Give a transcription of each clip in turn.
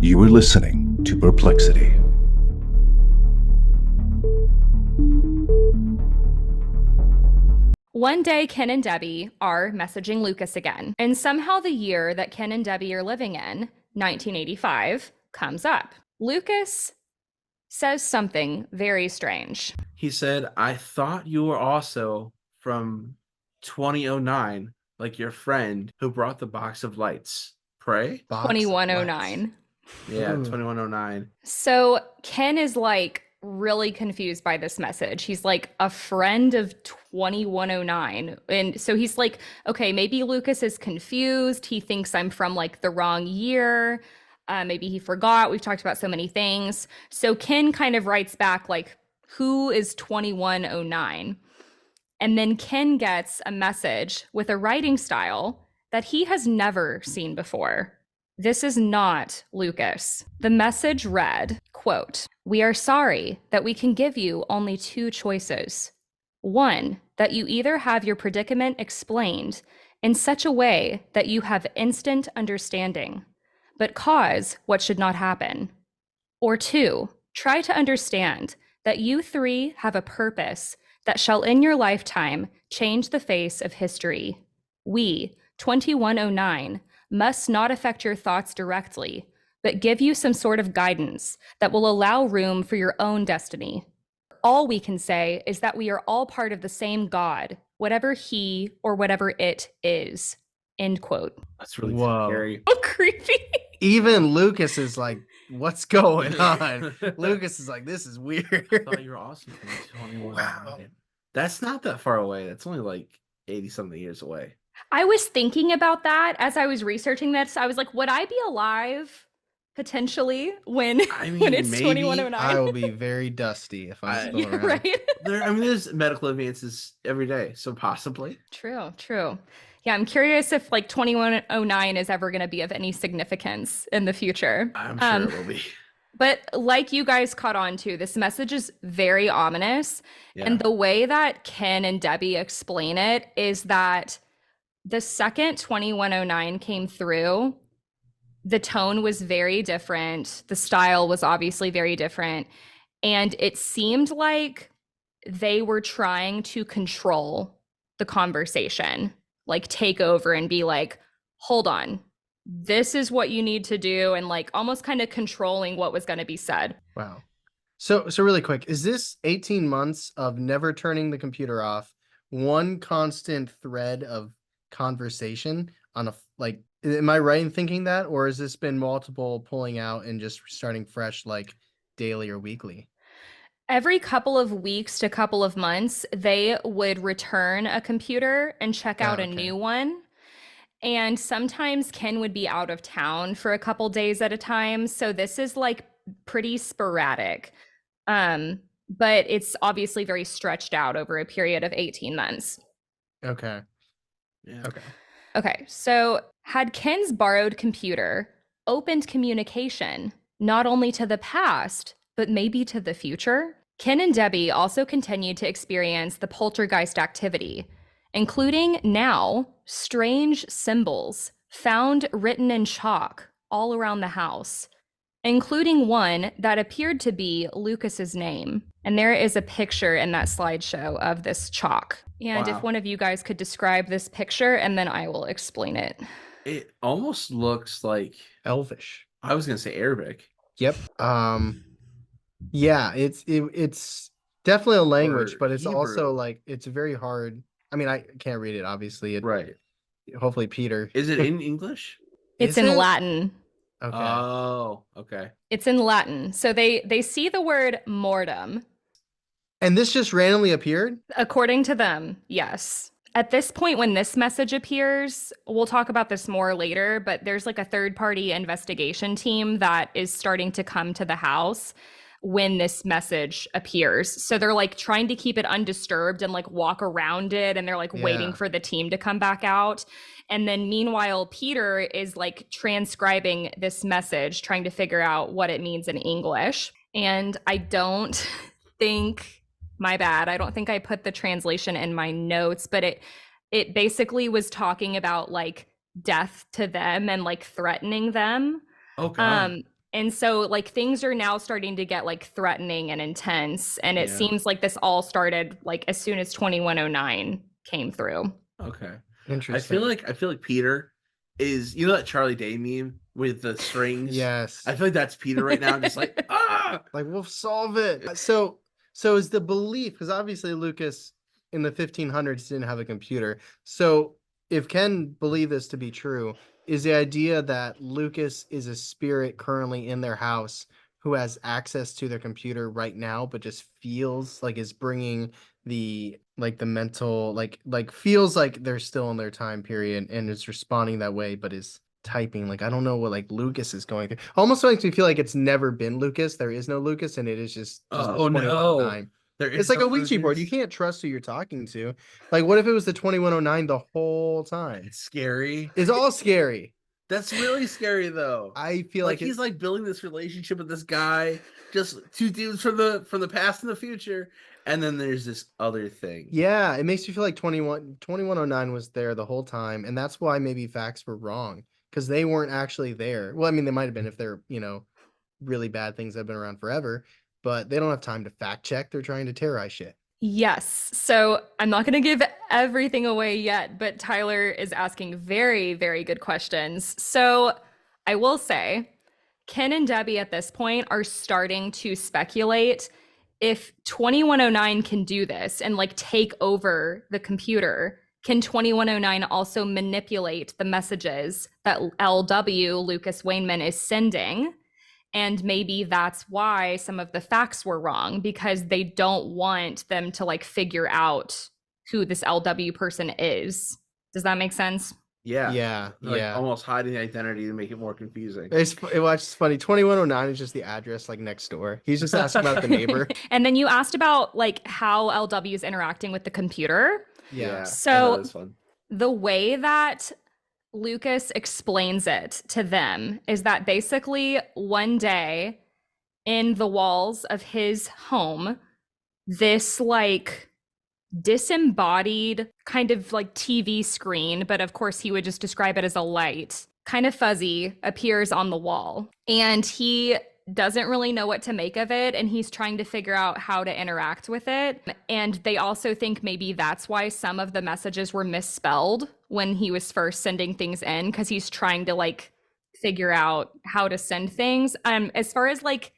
You are listening to Perplexity. One day, Ken and Debbie are messaging Lucas again, and somehow the year that Ken and Debbie are living in, 1985, comes up. Lucas says something very strange. He said, I thought you were also from 2009, like your friend who brought the box of lights. Pray? 2109. Yeah, 2109. So Ken is like really confused by this message. He's like, a friend of 2109. And so he's like, okay, maybe Lucas is confused. He thinks I'm from like the wrong year. Maybe he forgot. We've talked about so many things. So Ken kind of writes back like, who is 2109? And then Ken gets a message with a writing style that he has never seen before. This is not Lucas. The message read, quote, "We are sorry that we can give you only two choices. One, that you either have your predicament explained in such a way that you have instant understanding, but cause what should not happen. Or two, try to understand that you three have a purpose that shall in your lifetime change the face of history. We, 2109, must not affect your thoughts directly, but give you some sort of guidance that will allow room for your own destiny. All we can say is that we are all part of the same God, whatever he or whatever it is." End quote. That's really Whoa. scary. Oh, creepy. Even Lucas is like, what's going on? Lucas is like, this is weird. I thought you were awesome from 2109. Wow. That's not that far away. That's only like 80-something years away. I was thinking about that as I was researching this. I was like, would I be alive potentially when I when mean, it's maybe. 2109? I will be very dusty if I'm still Yeah, around. right? There's medical advances every day, so possibly. True. Yeah, I'm curious if like 2109 is ever going to be of any significance in the future. I'm sure it will be. But like you guys caught on to, this message is very ominous. Yeah. And the way that Ken and Debbie explain it is that the second 2109 came through, the tone was very different. The style was obviously very different. And it seemed like they were trying to control the conversation, like take over and be like, hold on, this is what you need to do. And like almost kind of controlling what was going to be said. Wow. So really quick, is this 18 months of never turning the computer off, one constant thread of conversation on like, am I right in thinking that, or has this been multiple pulling out and just starting fresh, like daily or weekly? Every couple of weeks to couple of months, they would return a computer and check out a new one. And sometimes Ken would be out of town for a couple days at a time. So this is like pretty sporadic. But it's obviously very stretched out over a period of 18 months. Okay. Yeah. Okay, so had Ken's borrowed computer opened communication not only to the past, but maybe to the future? Ken and Debbie also continued to experience the poltergeist activity, including now strange symbols found written in chalk all around the house, including one that appeared to be Lucas's name. And there is a picture in that slideshow of this chalk. And Wow. if one of you guys could describe this picture, and then I will explain it. It almost looks like, Elvish. I was going to say Arabic. Yep. Yeah, it's definitely a language, Or but it's also Hebrew. like, it's very hard. I mean, I can't read it, obviously. Right. Hopefully Peter. Is it in English? It's Is in it? Latin. Okay. Oh, okay. It's in Latin. So they see the word mortem. And this just randomly appeared? According to them, yes. At this point, when this message appears, we'll talk about this more later, but there's like a third-party investigation team that is starting to come to the house when this message appears. So they're like trying to keep it undisturbed and like walk around it, and they're like waiting for the team to come back out. And then meanwhile, Peter is like transcribing this message, trying to figure out what it means in English. And I don't think, my bad, I don't think I put the translation in my notes, but it basically was talking about like death to them and like threatening them. Oh, God. And so like things are now starting to get like threatening and intense. And it Yeah. seems like this all started like as soon as 2109 came through. Okay. Interesting. I feel like Peter is, you know, that Charlie Day meme with the strings. Yes. I feel like that's Peter right now, just like Like we'll solve it. So is the belief, because obviously Lucas in the 1500s didn't have a computer. So if Ken believe this to be true, is the idea that Lucas is a spirit currently in their house who has access to their computer right now, but just feels like is bringing the mental feels like they're still in their time period and is responding that way, but is typing like I don't know what like Lucas is going through. Almost makes me feel like it's never been Lucas. There is no Lucas, and it is just oh the no. 2109. There It's is like no a Ouija board. You Lucas. can't trust who you're talking to. Like, what if it was the 2109 the whole time? It's scary. It's all scary. That's really scary though. I feel like he's like building this relationship with this guy, just two dudes from the past and the future, and then there's this other thing. yeah, it makes you feel like 2109 was there the whole time, and that's why maybe facts were wrong because they weren't actually there. Well, I mean, they might have been if they're, really bad things that have been around forever, but they don't have time to fact check. They're trying to terrorize shit. Yes. So I'm not going to give everything away yet, but Tyler is asking very, very good questions. So I will say, Ken and Debbie at this point are starting to speculate if 2109 can do this and like take over the computer. Can 2109 also manipulate the messages that LW, Lucas Wainman, is sending? And maybe that's why some of the facts were wrong, because they don't want them to like figure out who this LW person is. Does that make sense? Yeah. Like Yeah. almost hiding the identity to make it more confusing. It's funny. 2109 is just the address like next door. He's just asking about the neighbor. And then you asked about like how LW is interacting with the computer. Yeah. So that's fun. the way that Lucas explains it to them is that basically one day in the walls of his home, this like disembodied kind of like TV screen, but of course he would just describe it as a light, kind of fuzzy, appears on the wall. And he doesn't really know what to make of it, and he's trying to figure out how to interact with it. And they also think maybe that's why some of the messages were misspelled when he was first sending things in, because he's trying to like figure out how to send things. As far as like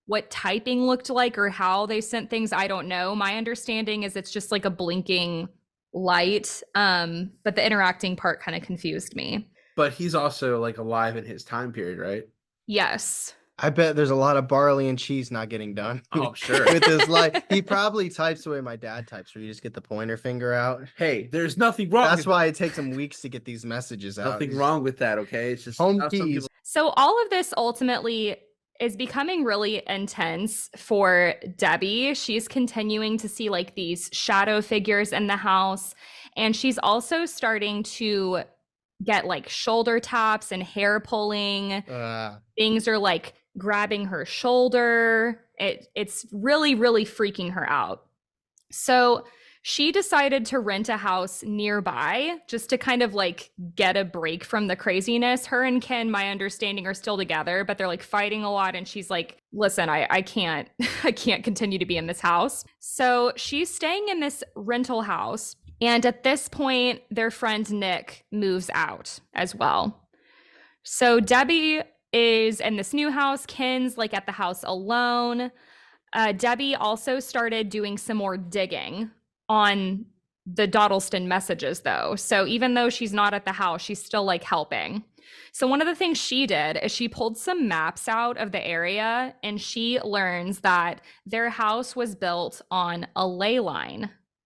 what typing looked like or how they sent things, I don't know. My understanding is it's just like a blinking light, but the interacting part kind of confused me. But he's also like alive in his time period, right? Yes. I bet there's a lot of barley and cheese not getting done. Oh, sure. With his life. He probably types the way my dad types, where you just get the pointer finger out. Hey, there's nothing wrong. That's why it takes him weeks to get these messages out. Nothing wrong with that, okay? It's just Home how some keys. people- So all of this ultimately is becoming really intense for Debbie. She's continuing to see like these shadow figures in the house, and she's also starting to get like shoulder taps and hair pulling. Things are like grabbing her shoulder. It's really, really freaking her out. So she decided to rent a house nearby just to kind of like get a break from the craziness. Her and Ken, my understanding, are still together, but they're like fighting a lot. And she's like, listen, I can't continue to be in this house. So she's staying in this rental house. And at this point, their friend Nick moves out as well. So Debbie is in this new house. Ken's like at the house alone. Debbie also started doing some more digging on the Dodleston Messages, though. So even though she's not at the house, she's still like helping. So one of the things she did is she pulled some maps out of the area, and she learns that their house was built on a ley line.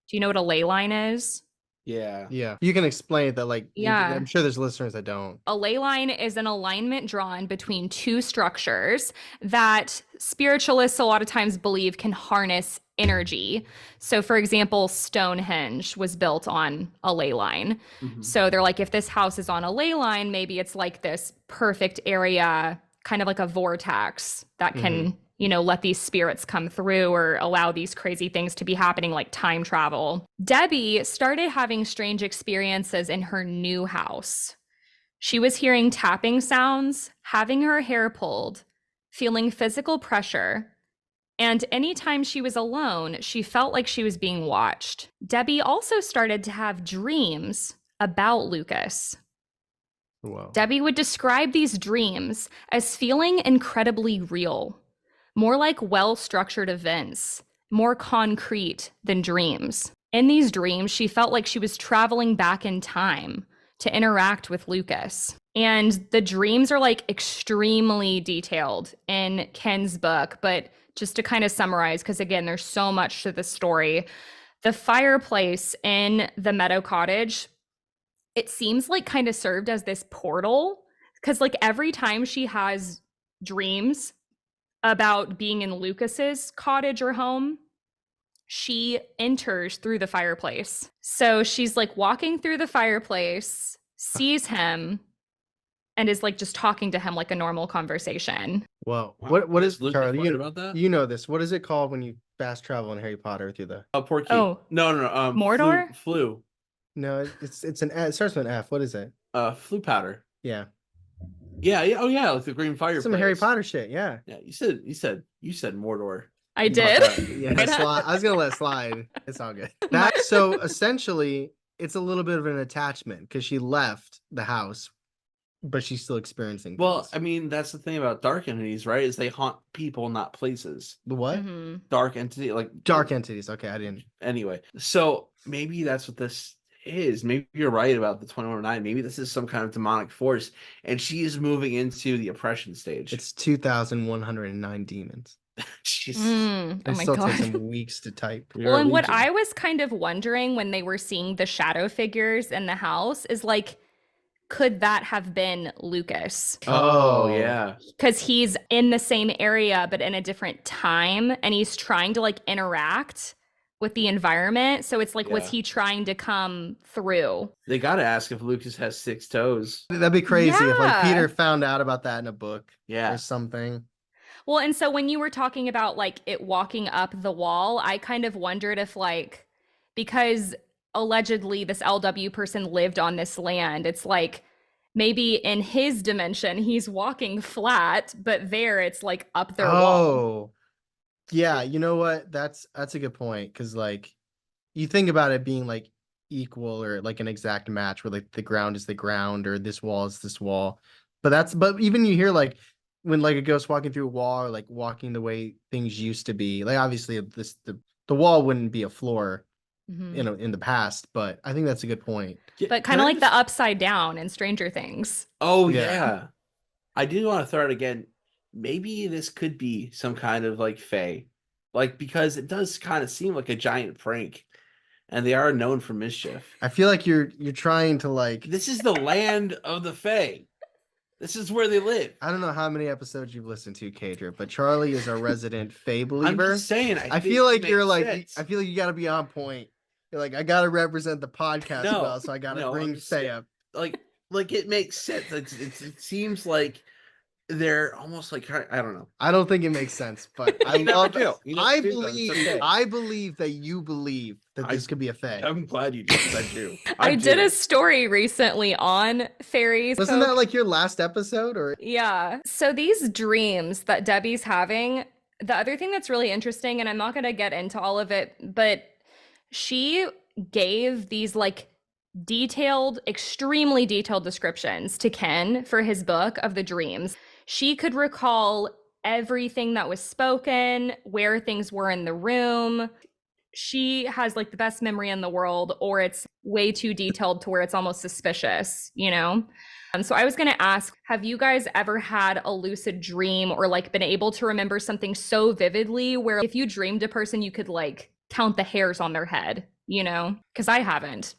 Do you know what a ley line is? Yeah. You can explain it that like, Yeah. I'm sure there's listeners that don't. A ley line is an alignment drawn between two structures that spiritualists a lot of times believe can harness energy. So for example, Stonehenge was built on a ley line. Mhm. So they're like, if this house is on a ley line, maybe it's like this perfect area, kind of like a vortex that can, let these spirits come through or allow these crazy things to be happening, like time travel. Debbie started having strange experiences in her new house. She was hearing tapping sounds, having her hair pulled, feeling physical pressure, and anytime she was alone, she felt like she was being watched. Debbie also started to have dreams about Lucas. Whoa. Debbie would describe these dreams as feeling incredibly real, more like well-structured events, more concrete than dreams. In these dreams, she felt like she was traveling back in time to interact with Lucas. And the dreams are like extremely detailed in Ken's book, but just to kind of summarize, because again, there's so much to the story. The fireplace in the Meadow Cottage, it seems like kind of served as this portal, because like every time she has dreams about being in Lucas's cottage or home, she enters through the fireplace. So she's like walking through the fireplace, sees him, and is like just talking to him like a normal conversation. Whoa. Wow. What is Luke Charlie? reported about that? You know this. What is it called when you fast travel in Harry Potter through the? Portkey. Oh. No. Mordor? Flu. No, it's it starts with an F. What is it? Flu powder. Yeah. Yeah. Oh yeah. Like the green fireplace. Some Harry Potter shit. Yeah. Yeah. You said Mordor. I You did. caught that. Yeah. I was gonna let it slide. It's all good. That so essentially, it's a little bit of an attachment because she left the house, but she's still experiencing. Well, things. I mean, that's the thing about dark entities, right? Is they haunt people, not places. The what? Mhm. Dark entity, like Dark entities. Okay, I didn't. Anyway, so maybe that's what this is. Maybe you're right about the 2109. Maybe this is some kind of demonic force, and she is moving into the oppression stage. It's 2,109 demons. Jeez. Oh It my still god. takes some weeks to type. You're Well, a and what legion. I was kind of wondering when they were seeing the shadow figures in the house is like, could that have been Lucas? Oh yeah. Because he's in the same area, but in a different time, and he's trying to like interact with the environment. So it's like, was Yeah. he trying to come through? They got to ask if Lucas has 6 toes. That'd be crazy if like Yeah. Peter found out about that in a book Yeah. or something. Well, and so when you were talking about like it walking up the wall, I kind of wondered if like, because allegedly this LW person lived on this land, it's like maybe in his dimension he's walking flat, but there it's like up their wall. Oh, yeah. You know what? That's a good point because like you think about it being like equal or like an exact match where like the ground is the ground or this wall is this wall. But even you hear like when like a ghost walking through a wall or like walking the way things used to be. Like obviously the wall wouldn't be a floor, Mhm. you know, in the past, but I think that's a good point. But kind of like the upside down in Stranger Things. Oh Yeah. yeah. I do want to throw it again. Maybe this could be some kind of like fae. Like because it does kind of seem like a giant prank. And they are known for mischief. I feel like you're trying to like This is the land of the fae. This is where they live. I don't know how many episodes you've listened to, Kadra, but Charlie is a resident Fae I'm believer. just saying. I think feel it like you're makes like sense. I feel like you got to be on point. You're like I got to represent the podcast No, well, so I got to no, I'm bring just Fae saying- up. like it makes sense. It seems like they're almost like I don't know. I don't think it makes sense, but I You never love do. You never I do, though. It's believe okay. I believe that you believe that I- this could be a Fae. I'm glad you did. 'Cause I do. I did do. a story recently on fairies. Wasn't folk. that like your last episode or Yeah. So these dreams that Debbie's having, the other thing that's really interesting, and I'm not going to get into all of it, but she gave these like detailed, extremely detailed descriptions to Ken for his book of the dreams. She could recall everything that was spoken, where things were in the room. She has like the best memory in the world, or it's way too detailed to where it's almost suspicious, you know? So I was going to ask, have you guys ever had a lucid dream or like been able to remember something so vividly where if you dreamed a person, you could like count the hairs on their head, you know? Because I haven't.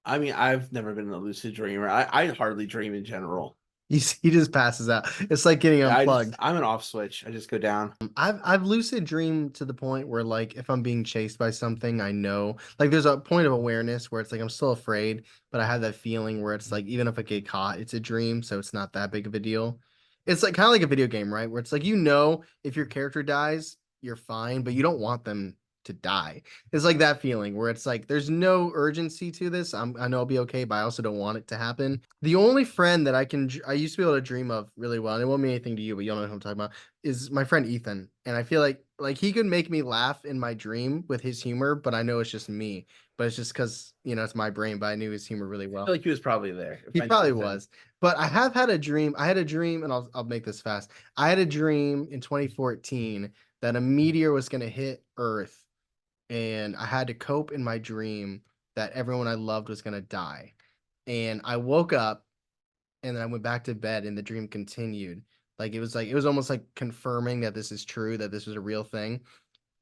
I mean, I've never been a lucid dreamer. I hardly dream in general. he just passes out. It's like getting unplugged. I'm an off switch. I just go down. I've lucid dreamed to the point where like if I'm being chased by something, I know like there's a point of awareness where it's like I'm still afraid, but I have that feeling where it's like even if I get caught, it's a dream, so it's not that big of a deal. It's like kind of like a video game, right? Where it's like if your character dies, you're fine, but you don't want them to die. It's like that feeling where it's like there's no urgency to this. I know I'll be okay, but I also don't want it to happen. The only friend that I used to be able to dream of really well, and it won't mean anything to you, but you'll know who I'm talking about, is my friend Ethan. And I feel like he could make me laugh in my dream with his humor, but I know it's just me. But it's just because it's my brain. But I knew his humor really well. I feel like he was probably there. He probably was. But I have had a dream. I had a dream, and I'll make this fast. I had a dream in 2014 that a meteor was going to hit Earth, and I had to cope in my dream that everyone I loved was going to die. And I woke up, and then I went back to bed, and the dream continued. It was almost like confirming that this is true, that this was a real thing.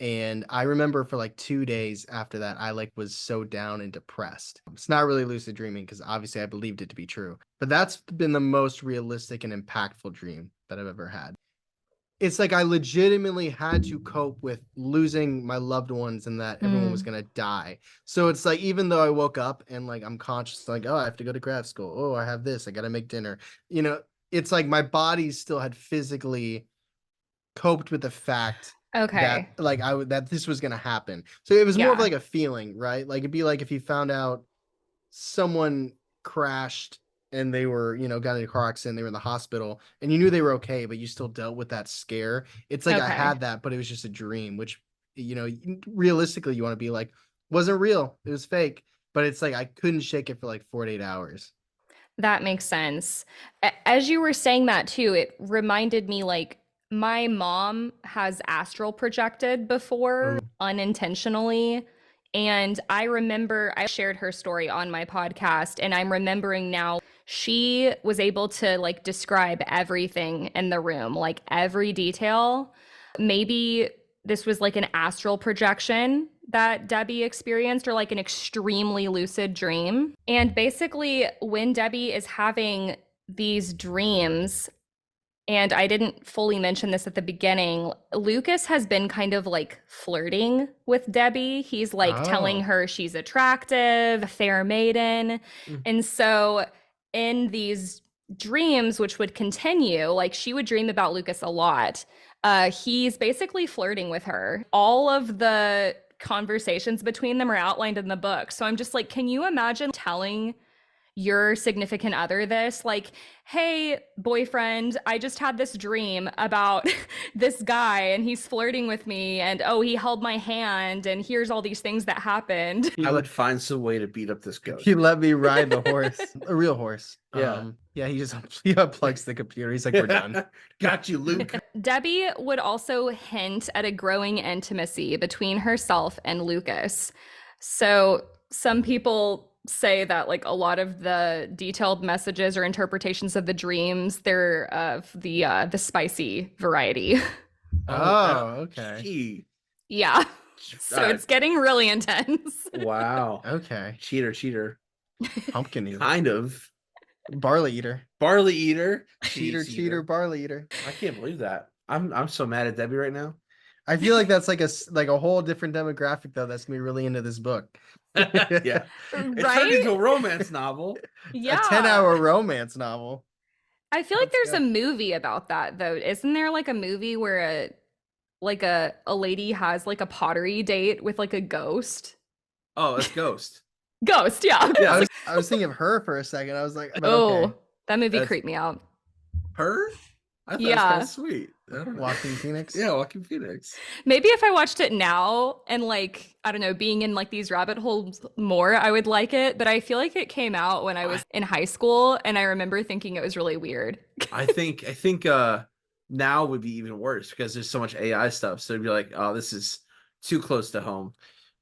And I remember for 2 days after that, I was so down and depressed. It's not really lucid dreaming because obviously I believed it to be true, but that's been the most realistic and impactful dream that I've ever had. It's like I legitimately had to cope with losing my loved ones and that everyone was going to die. So it's like, even though I woke up and I'm conscious, oh, I have to go to grad school. Oh, I have this, I got to make dinner. It's like my body still had physically coped with the fact Okay. that that this was gonna happen. So it was more of Yeah. a feeling, right? It'd be like if you found out someone crashed and they were, got in a car accident, they were in the hospital, and you knew they were okay, but you still dealt with that scare. It's like I Okay. had that, but it was just a dream, which realistically you want to be like, wasn't real, it was fake. But it's like I couldn't shake it for 48 hours. That makes sense. As you were saying that too, it reminded me my mom has astral projected before Oh. unintentionally. And I remember I shared her story on my podcast, and I'm remembering now she was able to describe everything in the room, every detail. Maybe this was an astral projection that Debbie experienced, or an extremely lucid dream. And basically, when Debbie is having these dreams, and I didn't fully mention this at the beginning, Lucas has been kind of flirting with Debbie. He's telling her she's attractive, a fair maiden. And so in these dreams, which would continue, she would dream about Lucas a lot. He's basically flirting with her. All of the conversations between them are outlined in the book. So I'm just can you imagine telling your significant other this, hey, boyfriend, I just had this dream about this guy and he's flirting with me, and oh, he held my hand, and here's all these things that happened. I would find some way to beat up this ghost. He let me ride the horse, a real horse. Yeah. Yeah, he unplugs the computer. He's like, we're done. Got you, Luke. Debbie would also hint at a growing intimacy between herself and Lucas. So some people say that a lot of the detailed messages or interpretations of the dreams, they're of the spicy variety. Oh, okay. Gee. Yeah. So it's getting really intense. Wow. Okay. Cheater. Pumpkin eater. Kind of. Barley eater. Barley eater. Cheater, barley eater. I can't believe that. I'm so mad at Debbie right now. I feel like that's a whole different demographic though. That's gonna be really into this book. Yeah. It turned into a romance novel. Yeah. A 10-hour romance novel. I feel like there's a movie about that though. Isn't there a movie where a lady has a pottery date with a ghost? Oh, it's Ghost. Ghost, yeah. Yeah. I was thinking of her for a second. I was like, but Oh, okay. that movie That's- creeped me out. Her? I thought it was Yeah. kind of sweet. I don't know. Walking Phoenix. Yeah, Walking Phoenix. Maybe if I watched it now and I don't know, being in these rabbit holes more, I would like it. But I feel like it came out when I was in high school, and I remember thinking it was really weird. I think now would be even worse because there's so much AI stuff. So it'd be like, oh, this is too close to home.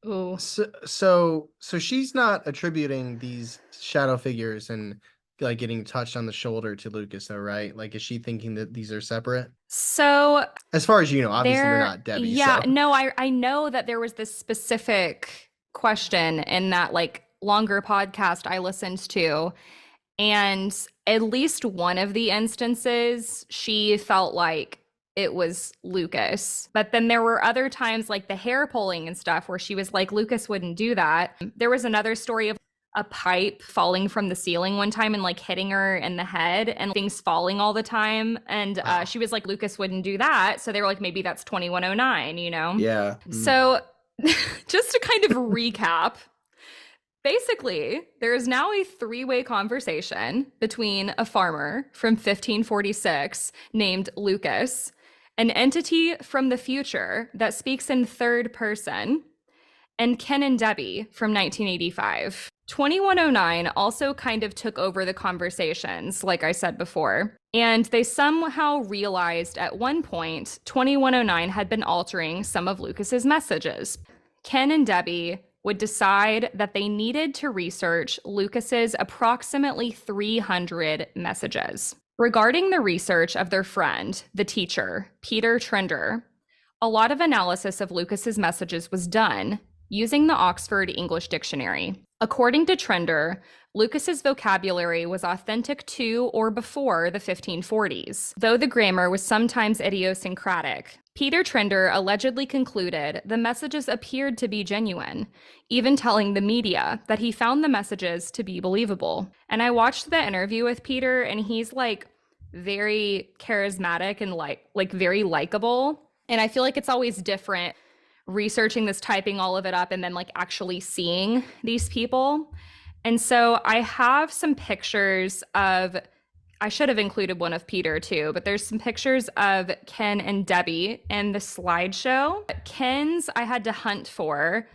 Ooh. So she's not attributing these shadow figures and getting touched on the shoulder to Lucas though, right? Is she thinking that these are separate? So As far as you know, obviously you're not Debbie. yeah, so. no, I know that there was this specific question in that longer podcast I listened to, and at least one of the instances she felt like it was Lucas. But then there were other times the hair pulling and stuff where she was like, Lucas wouldn't do that. There was another story of a pipe falling from the ceiling one time and hitting her in the head, and things falling all the time. And she was like, Lucas wouldn't do that. So they were like, maybe that's 2109, Yeah. So just to kind of recap, basically, there is now a three-way conversation between a farmer from 1546 named Lucas, an entity from the future that speaks in third person, and Ken and Debbie from 1985. 2109 also kind of took over the conversations, like I said before, and they somehow realized at one point 2109 had been altering some of Lucas's messages. Ken and Debbie would decide that they needed to research Lucas's approximately 300 messages. Regarding the research of their friend, the teacher, Peter Trinder, a lot of analysis of Lucas's messages was done using the Oxford English Dictionary. According to Trinder, Lucas's vocabulary was authentic to or before the 1540s, though the grammar was sometimes idiosyncratic. Peter Trinder allegedly concluded the messages appeared to be genuine, even telling the media that he found the messages to be believable. And I watched the interview with Peter, and he's like very charismatic and like very likable. And I feel like it's always different researching this, typing all of it up, and then like actually seeing these people. And so I have some pictures of, I should have included one of Peter too, but there's some pictures of Ken and Debbie in the slideshow. Ken's I had to hunt for.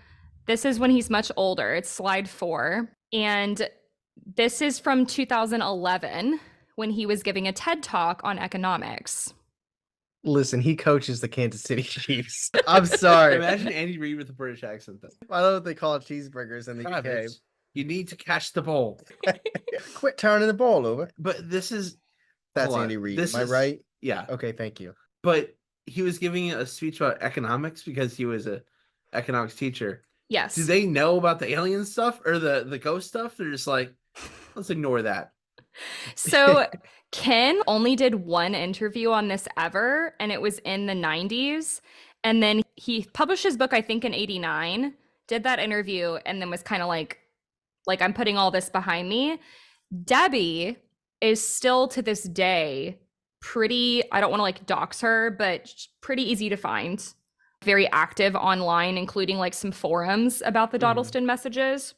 This is when he's much older. It's slide 4. And this is from 2011 when he was giving a TED Talk on economics. Listen, he coaches the Kansas City Chiefs. I'm sorry. Imagine Andy Reid with a British accent, though. I don't know what they call cheeseburgers in the UK. Travis, you need to catch the ball. Quit turning the ball over. But this is That's hold on. Andy Reid. This Am I is- right? Yeah, Okay, thank you. but he was giving a speech about economics because he was a economics teacher. Yes. Do they know about the alien stuff or the ghost stuff? They're just like, let's ignore that. So Ken only did one interview on this ever, and it was in the 90s. And then he published his book, I think, in 89, did that interview, and then was kind of like, I'm putting all this behind me. Debbie is still to this day pretty, I don't want to like dox her, but pretty easy to find. Very active online, including like some forums about the Dodleston Messages.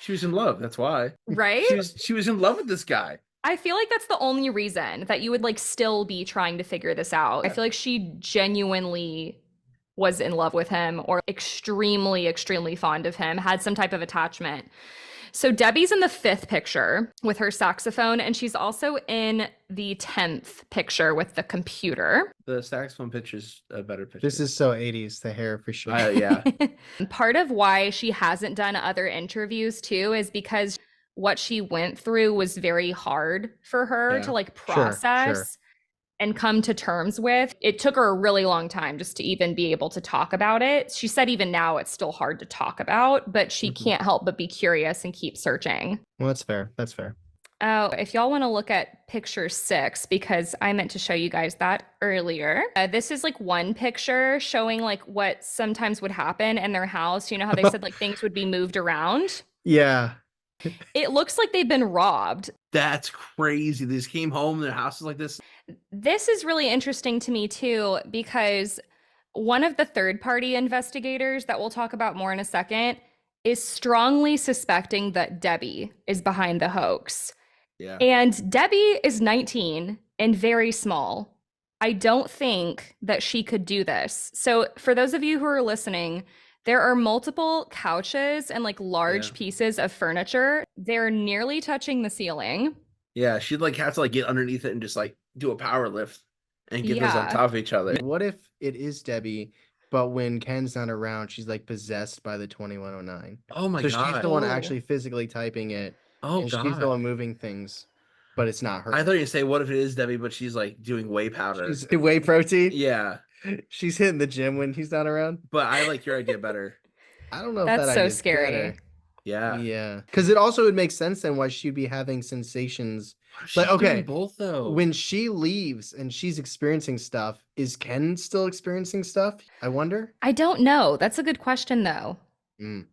She was in love. That's why. Right? She was in love with this guy. I feel like that's the only reason that you would like still be trying to figure this out. I feel like she genuinely was in love with him or extremely, extremely fond of him, had some type of attachment. So Debbie's in the 5th picture with her saxophone, and she's also in the 10th picture with the computer. The saxophone picture's a better picture. This is so 80s, the hair for sure. Yeah. Part of why she hasn't done other interviews too is because what she went through was very hard for her Yeah. to like Sure, process sure. and come to terms with. It took her a really long time just to even be able to talk about it. She said even now it's still hard to talk about, but she can't help but be curious and keep searching. Well, that's fair. That's fair. Oh, if y'all want to look at picture 6, because I meant to show you guys that earlier. This is like one picture showing like what sometimes would happen in their house. You know how they said like things would be moved around? Yeah. It looks like they've been robbed. That's crazy. They just came home, their house is like this. This is really interesting to me too, because one of the third-party investigators that we'll talk about more in a second is strongly suspecting that Debbie is behind the hoax. Yeah. And Debbie is 19 and very small. I don't think that she could do this. So for those of you who are listening, there are multiple couches and like large Yeah. pieces of furniture. They're nearly touching the ceiling. Yeah, she'd like have to like get underneath it and just like do a power lift and get those on Yeah. top of each other. What if it is Debbie, but when Ken's not around, she's like possessed by the 2109? Oh my So she's god. the one Oh. actually physically typing it, Oh and she's the god. one moving things, but it's not her. I thought you were gonna say, what if it is Debbie, but she's like doing whey powder? She's whey protein. Yeah, She's hitting the gym when he's not around. but I like your idea better. I don't know if That's that so idea's scary. better. Yeah. Yeah, because it also would make sense then why she'd be having sensations. She's okay, doing both though. When she leaves and she's experiencing stuff, is Ken still experiencing stuff? I wonder. I don't know. That's a good question though. Mm.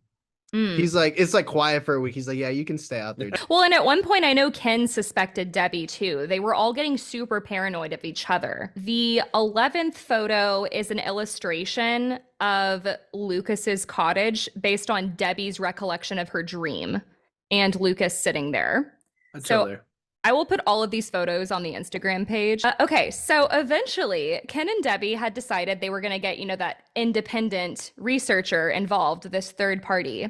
Mm. He's like, it's like quiet for a week. He's like, yeah, you can stay out there. Well, and at one point, I know Ken suspected Debbie too. They were all getting super paranoid of each other. The 11th photo is an illustration of Lucas's cottage based on Debbie's recollection of her dream and Lucas sitting there. Until So there. I will put all of these photos on the Instagram page. Okay, so eventually, Ken and Debbie had decided they were going to get, that independent researcher involved, this third party.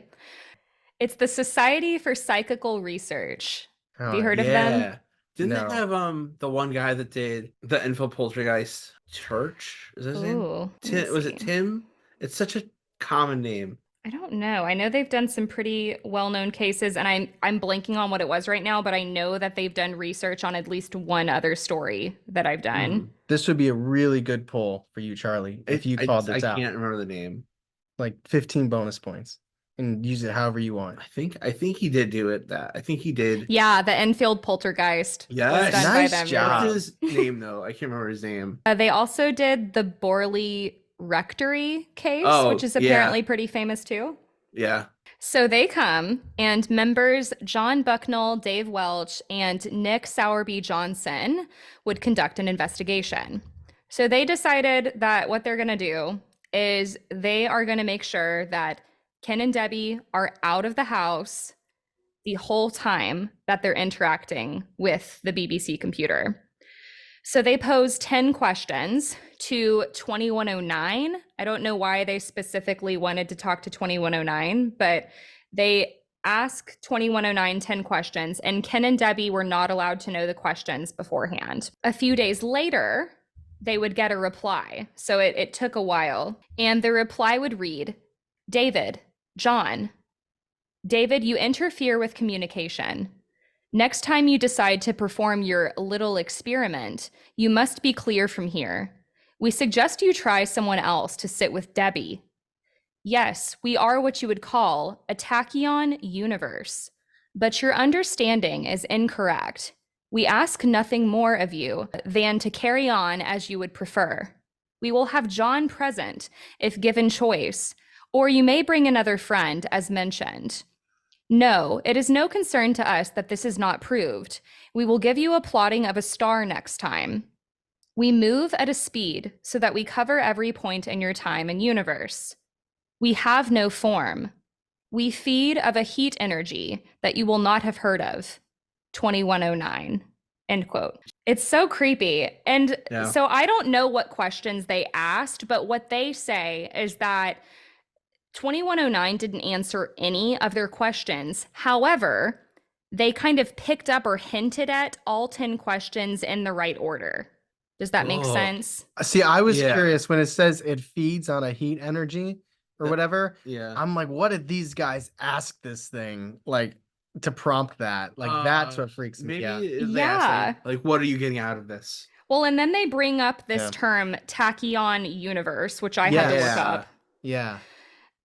It's the Society for Psychical Research. Have you Oh, heard of them? Yeah. Didn't No. they have the one guy that did the info poltergeist church? Is that his name? Ooh, let me Was it see. Tim? It's such a common name. I don't know. I know they've done some pretty well-known cases, and I'm blanking on what it was right now, but I know that they've done research on at least one other story that I've done. Mhm. This would be a really good poll for you, Charlie, if you called this I out. can't remember the name. Like 15 bonus points and use it however you want. I think he did do it. I think he did. Yeah, the Enfield Poltergeist was Yes. done by Nice them. job. What's his name though? I can't remember his name. They also did the Borley Rectory case, Oh, which is yeah. apparently pretty famous too. Yeah. So they come, and members John Bucknell, Dave Welch, and Nick Sowerby Johnson would conduct an investigation. So they decided that what they're going to do is they are going to make sure that Ken and Debbie are out of the house the whole time that they're interacting with the BBC computer. So they posed 10 questions to 2109. I don't know why they specifically wanted to talk to 2109, but they asked 2109 10 questions, and Ken and Debbie were not allowed to know the questions beforehand. A few days later, they would get a reply. So it took a while. And the reply would read, David, John, David, you interfere with communication. Next time you decide to perform your little experiment, you must be clear from here. We suggest you try someone else to sit with Debbie. Yes, we are what you would call a tachyon universe, but your understanding is incorrect. We ask nothing more of you than to carry on as you would prefer. We will have John present if given choice, or you may bring another friend as mentioned. No, it is no concern to us that this is not proved. We will give you a plotting of a star next time. We move at a speed so that we cover every point in your time and universe. We have no form. We feed of a heat energy that you will not have heard of. 2109, end quote. It's so creepy. And Yeah. so I don't know what questions they asked, but what they say is that 2109 didn't answer any of their questions. However, they kind of picked up or hinted at all 10 questions in the right order. Does that make Oh. sense? See, I was Yeah. curious when it says it feeds on a heat energy or That- whatever. Yeah. I'm like, what did these guys ask this thing like to prompt that? Like, that's what freaks me Maybe out. they asked, like, what are you getting out of this? Well, and then they bring up this Yeah. term tachyon universe, which I had to look Yes. up. Yeah.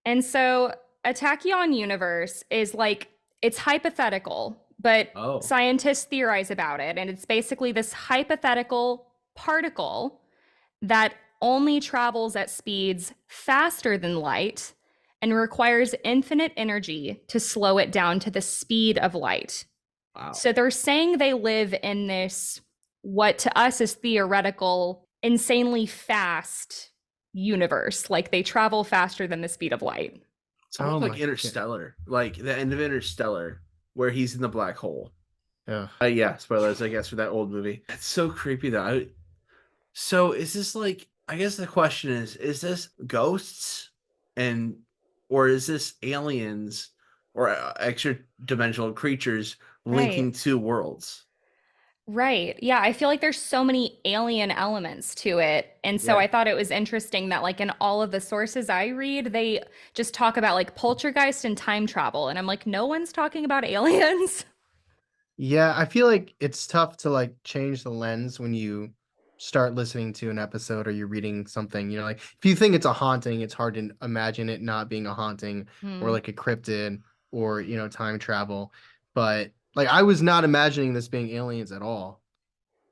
And so a tachyon universe is like, it's hypothetical, but Oh. scientists theorize about it. And it's basically this hypothetical particle that only travels at speeds faster than light and requires infinite energy to slow it down to the speed of light. Wow. So they're saying they live in this, what to us is theoretical, insanely fast universe. Like they travel faster than the speed of light. It's almost Oh like my Interstellar, like the end of Interstellar, where he's in the black hole. Yeah. Yeah, spoilers, I guess, for that old movie. It's so creepy though. So is this like? I guess the question is this ghosts, or is this aliens or extra dimensional creatures linking Right. two worlds? Right. Yeah. I feel like there's so many alien elements to it. And so Yeah. I thought it was interesting that, like, in all of the sources I read, they just talk about like poltergeist and time travel. And I'm like, no one's talking about aliens. Yeah, I feel like it's tough to like change the lens when you start listening to an episode or you're reading something, like if you think it's a haunting, it's hard to imagine it not being a haunting or like a cryptid or, time travel. But like I was not imagining this being aliens at all,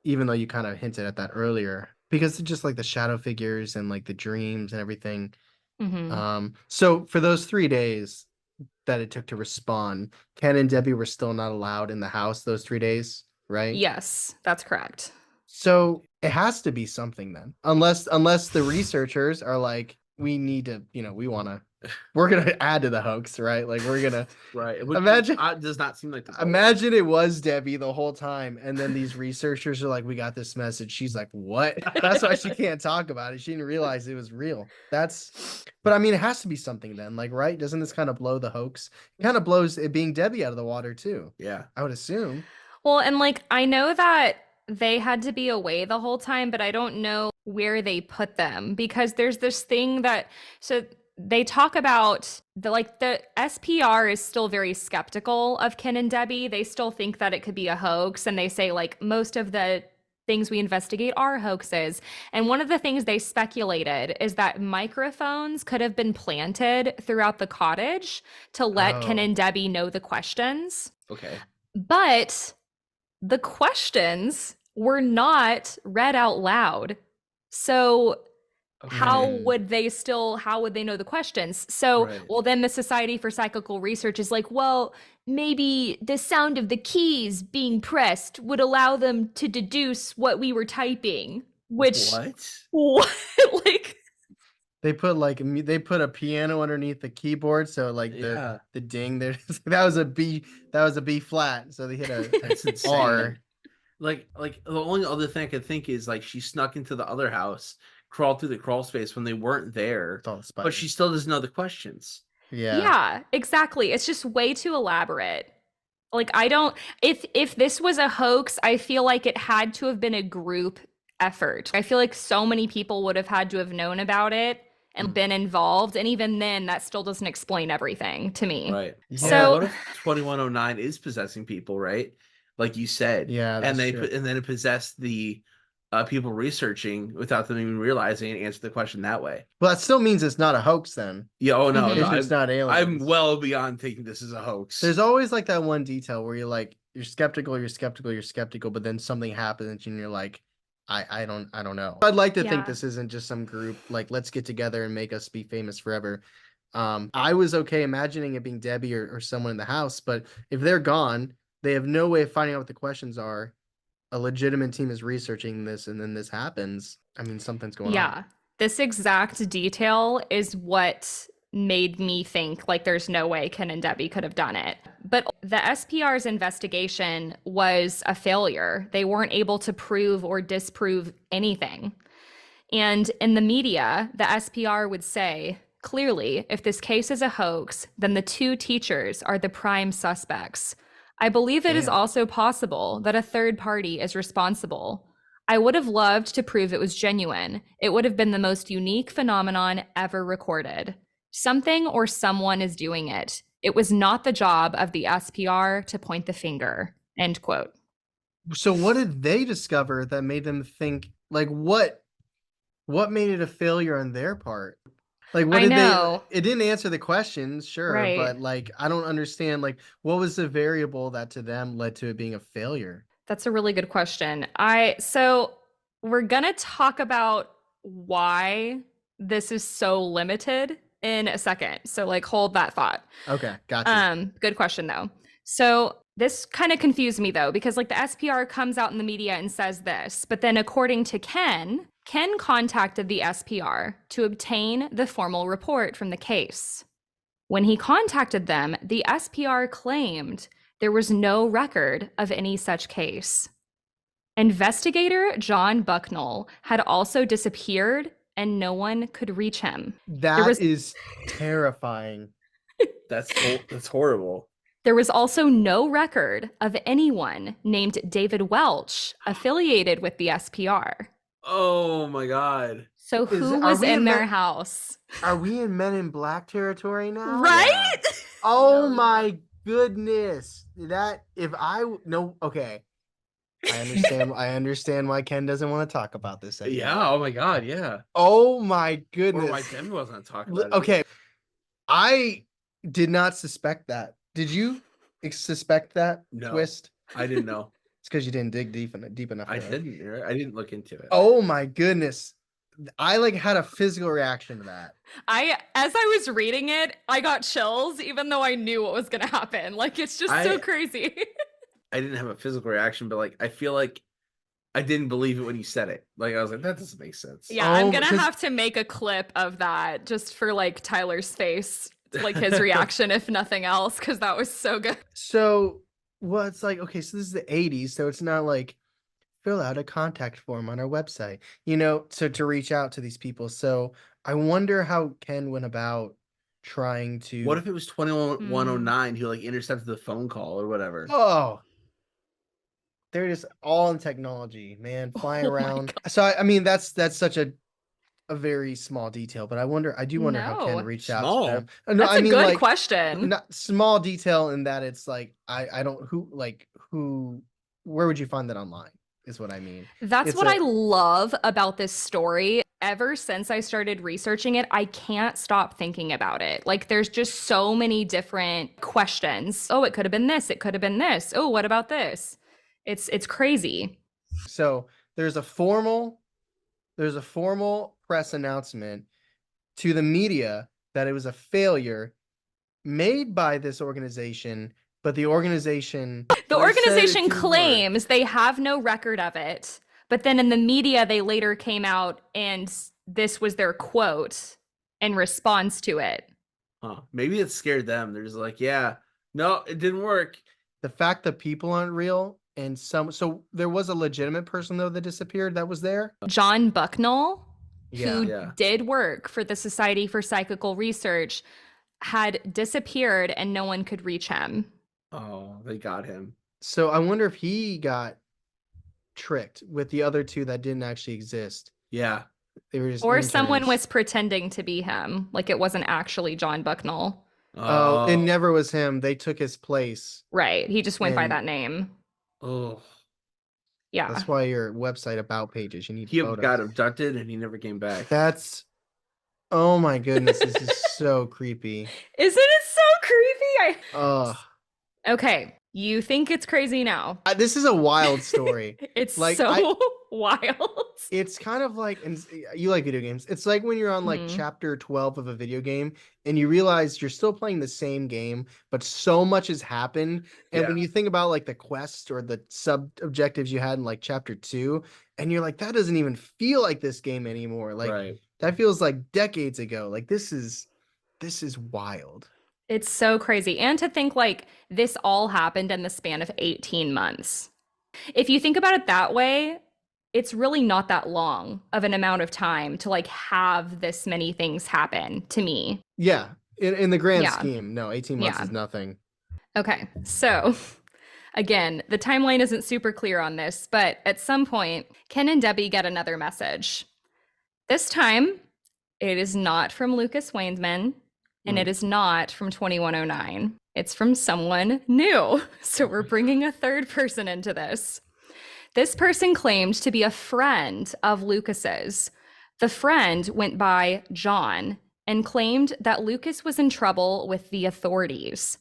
even though you kind of hinted at that earlier, because it's just like the shadow figures and like the dreams and everything. Mhm. So for those 3 days, that it took to respond. Ken and Debbie were still not allowed in the house those 3 days, right? Yes, that's correct. So it has to be something then, unless the researchers are like, we need to, we're gonna add to the hoax, right? Like we're gonna Right. Which imagine does not seem like the goal. imagine it was Debbie the whole time, and then these researchers are like, we got this message. She's like, what? That's why she can't talk about it. She didn't realize it was real. But I mean, it has to be something then, like, right? Doesn't this kind of blow the hoax? It kind of blows it being Debbie out of the water too. Yeah. I would assume. Well, and like I know that they had to be away the whole time, but I don't know where they put them because there's this thing that so they talk about the SPR is still very skeptical of Ken and Debbie. They still think that it could be a hoax, and they say like most of the things we investigate are hoaxes. And one of the things they speculated is that microphones could have been planted throughout the cottage to let Ken Oh. and Debbie know the questions. Okay. But the questions were not read out loud. So how Okay. would they know the questions? So, Right. well, then the Society for Psychical Research is like, well, maybe the sound of the keys being pressed would allow them to deduce what we were typing, which What? like They put a piano underneath the keyboard, so like Yeah. the ding there. That was a B flat, so they hit That's a insane. R. Like the only other thing I could think is like she snuck into the other house, crawled through the crawl space when they weren't there, It's all the but she spiders. still doesn't know the questions. yeah, exactly. It's just way too elaborate. Like I don't if this was a hoax, I feel like it had to have been a group effort. I feel like so many people would have had to have known about it and been involved, and even then that still doesn't explain everything to me. Right. Yeah. So what if 2109 is possessing people, right? Like you said. Yeah, And that's true. and then it possessed the people researching without them even realizing and answer the question that way. Well, that still means it's not a hoax then. Yeah, oh no, Mhm. no If it's not I'm aliens. well beyond thinking this is a hoax. There's always like that one detail where you're skeptical, but then something happens and you're like, I don't know. I'd like to think Yeah. this isn't just some group like, let's get together and make us be famous forever. I was okay imagining it being Debbie or someone in the house, but if they're gone, they have no way of finding out what the questions are. A legitimate team is researching this, and then this happens. I mean, something's going on. Yeah. This exact detail is what made me think like there's no way Ken and Debbie could have done it. But the SPR's investigation was a failure. They weren't able to prove or disprove anything. And in the media, the SPR would say, clearly, if this case is a hoax, then the two teachers are the prime suspects. I believe it is Damn. also possible that a third party is responsible. I would have loved to prove it was genuine. It would have been the most unique phenomenon ever recorded. Something or someone is doing it. It was not the job of the SPR to point the finger. End quote. So what did they discover that made them think like what made it a failure on their part? Like what I did know. it didn't answer the questions, sure, Right. but like I don't understand like what was the variable that to them led to it being a failure? That's a really good question. So we're gonna talk about why this is so limited in a second. So like hold that thought. Okay, gotcha. Good question though. So this kind of confused me though, because like the SPR comes out in the media and says this, but then according to Ken contacted the SPR to obtain the formal report from the case. When he contacted them, the SPR claimed there was no record of any such case. Investigator John Bucknell had also disappeared and no one could reach him. That is terrifying. That's horrible. There was also no record of anyone named David Welch affiliated with the SPR. Oh my god. So who are was we in in their that- house? Are we in Men in Black territory now? Right? Oh my goodness. Okay. I understand why Ken doesn't want to talk about this anymore. Yeah, oh my god, yeah. Oh my goodness. Or why Debbie wasn't talking about it. Okay. I did not suspect that. Did you suspect that No. twist? I didn't know. It's because you didn't dig deep enough. I there. didn't. I didn't look into it. Oh my goodness. I like had a physical reaction to that. As I was reading it, I got chills, even though I knew what was gonna happen. Like, it's just so crazy. I didn't have a physical reaction, but like I feel like I didn't believe it when he said it. Like I was like, that doesn't make sense. Yeah, I'm gonna have to make a clip of that just for like Tyler's face, like his reaction, if nothing else, because that was so good. So, well, it's like, okay, so this is the 80s, so it's not like fill out a contact form on our website, so to reach out to these people. So I wonder how Ken went about trying to. What if it was 2109 who like intercepted the phone call or whatever? Oh, they're just all in technology, man, flying Oh my around. God. So I mean, that's such a very small detail, but I do wonder how Ken No. reached out Small? to them. No, That's I a mean, good like, question. not small detail in that it's like I don't where would you find that online is what I mean. That's It's what I love about this story. Ever since I started researching it, I can't stop thinking about it. Like, there's just so many different questions. Oh, it could have been this. It could have been this. Oh, what about this? It's crazy. So there's a formal press announcement to the media that it was a failure made by this organization, but the organization The organization didn't work. claims they have no record of it, but then in the media, they later came out and this was their quote in response to it. Huh. Maybe it scared them. They're just like, yeah, no, it didn't work. the fact that people aren't real and so there was a legitimate person though that disappeared that was there. John Bucknell, who Yeah. did work for the Society for Psychical Research, had disappeared and no one could reach him. Oh, they got him. So I wonder if he got tricked with the other two that didn't actually exist. Yeah. They were just Or someone interns. was pretending to be him, like it wasn't actually John Bucknell. Oh, it never was him. They took his place. Right. He just went by And- that name. Oh, Yeah. That's why your website about pages, you need he photos. got abducted and he never came back. That's, oh my goodness, this is so creepy. Isn't it so creepy? Oh, Okay. You think it's crazy now. this is a wild story. It's Like, so wild. It's kind of like, and you like video games. It's like when you're on like Mhm. chapter 12 of a video game and you realize you're still playing the same game, but so much has happened. And when you think about like the quest or the sub objectives you had in like chapter 2, and you're like, that doesn't even feel like this game anymore. Like Right. that feels like decades ago. Like this is wild. It's so crazy. And to think like this all happened in the span of 18 months. If you think about it that way, it's really not that long of an amount of time to like have this many things happen to me. Yeah. In the grand Yeah. scheme, no, 18 months Yeah. is nothing. Okay. So again, the timeline isn't super clear on this, but at some point, Ken and Debbie get another message. This time, it is not from Lucas Wayneman, and it is not from 2109. It's from someone new. So we're bringing a third person into this. This person claimed to be a friend of Lucas's. The friend went by John and claimed that Lucas was in trouble with the authorities.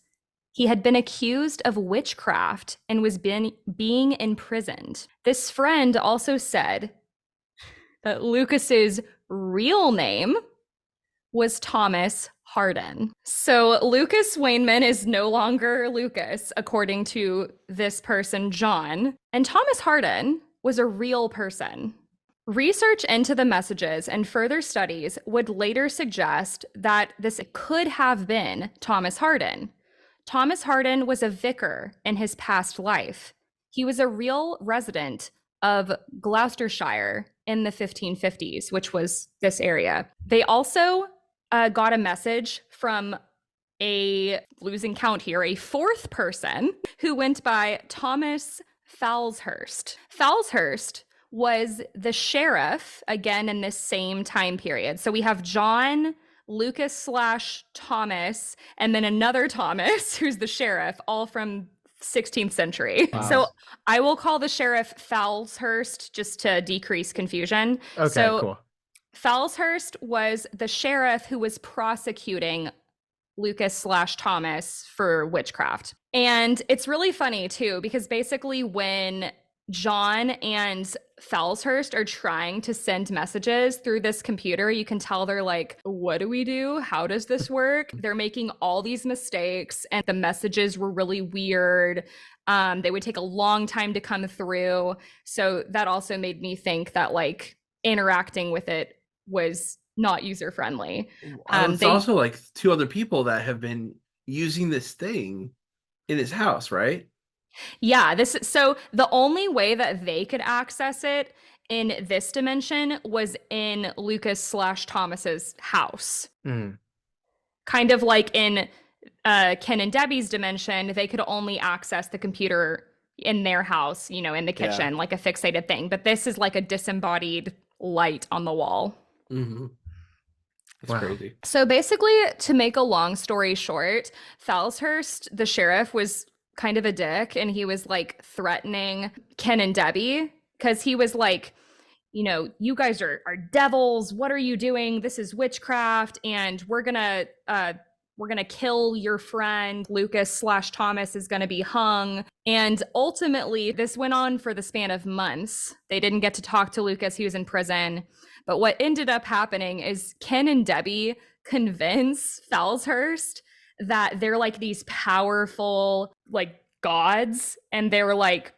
He had been accused of witchcraft and was being imprisoned. This friend also said that Lucas's real name was Thomas Harden. So Lucas Wayneman is no longer Lucas, according to this person, John. And Thomas Harden was a real person. Research into the messages and further studies would later suggest that this could have been Thomas Harden. Thomas Harden was a vicar in his past life. He was a real resident of Gloucestershire in the 1550s, which was this area. They also got a message from losing count here, a fourth person who went by Thomas Falshurst. Falshurst was the sheriff, again, in this same time period. So we have John, Lucas / Thomas, and then another Thomas, who's the sheriff, all from 16th century. Wow. So I will call the sheriff Falshurst just to decrease confusion. Okay, So cool. Falshurst was the sheriff who was prosecuting Lucas / Thomas for witchcraft. And it's really funny too, because basically when John and Falshurst are trying to send messages through this computer. You can tell they're like, what do we do? How does this work? They're making all these mistakes, and the messages were really weird. They would take a long time to come through. So that also made me think that like interacting with it was not user friendly. It's They also like 2 other people that have been using this thing in his house, right? Yeah, this so the only way that they could access it in this dimension was in Lucas slash Thomas's house. Mm. Kind of like in Ken and Debbie's dimension, they could only access the computer in their house, you know, in the kitchen, like a fixated thing. But this is like a disembodied light on the wall. Mm-hmm. That's Wow. crazy. So basically, to make a long story short, Falshurst, the sheriff, was kind of a dick, and he was like threatening Ken and Debbie because he was like, you know, you guys are devils. What are you doing? This is witchcraft, and we're gonna kill your friend. Lucas slash Thomas is gonna be hung. And ultimately, this went on for the span of months. They didn't get to talk to Lucas. He was in prison. But what ended up happening is Ken and Debbie convince Falshurst that they're like these powerful like gods, and they were like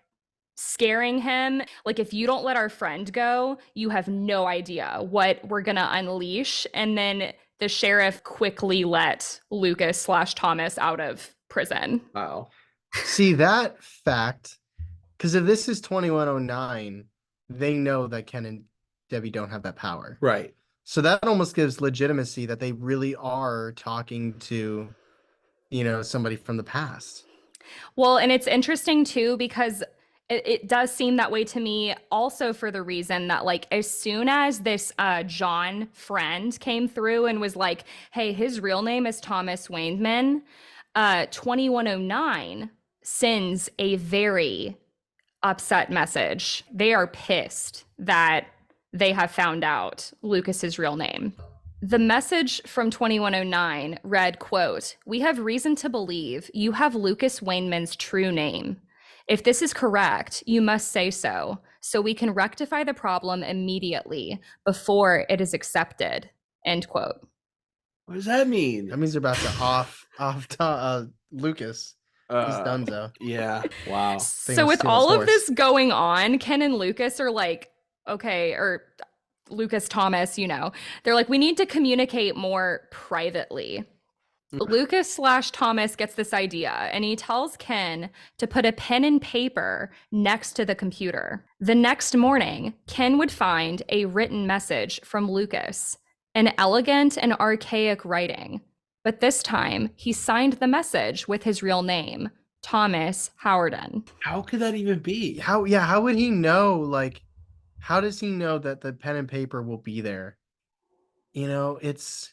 scaring him like, if you don't let our friend go, you have no idea what we're gonna unleash. And then the sheriff quickly let Lucas slash Thomas out of prison. Wow. See that fact, because if this is 2109, they know that Ken and Debbie don't have that power. Right. So that almost gives legitimacy that they really are talking to, you know, somebody from the past. Well, and it's interesting too, because it does seem that way to me also for the reason that like as soon as this John friend came through and was like, hey, his real name is Thomas Wayneman, 2109 sends a very upset message. They are pissed that they have found out Lucas's real name. The message from 2109 read, quote, "We have reason to believe you have Lucas Wayneman's true name. If this is correct, you must say so we can rectify the problem immediately before it is accepted," end quote. What does that mean? That means they're about to off Lucas. He's donezo. Yeah. Wow. So with all of this going on, Ken and Lucas are like, okay, or Lucas Thomas, you know, they're like, we need to communicate more privately. Lucas slash Thomas gets this idea, and he tells Ken to put a pen and paper next to the computer. The next morning, Ken would find a written message from Lucas, an elegant and archaic writing. But this time, he signed the message with his real name, Thomas Howardon. How could that even be? How would he know? Like, how does he know that the pen and paper will be there? You know, it's...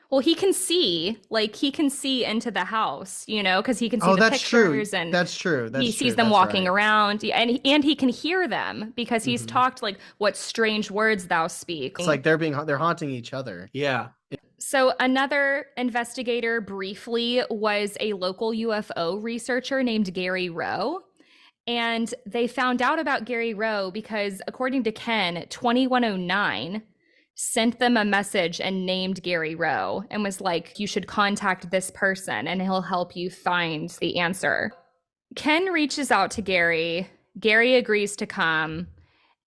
Well, he can see into the house, you know, because he can see the that's pictures, true. and That's true. he sees them walking around, and he can hear them because he's talked like, "What strange words thou speak." It's like they're haunting each other. Yeah. So another investigator briefly was a local UFO researcher named Gary Rowe. And they found out about Gary Rowe because, according to Ken, 2109 sent them a message and named Gary Rowe and was like, you should contact this person and he'll help you find the answer. Ken reaches out to Gary. Gary agrees to come.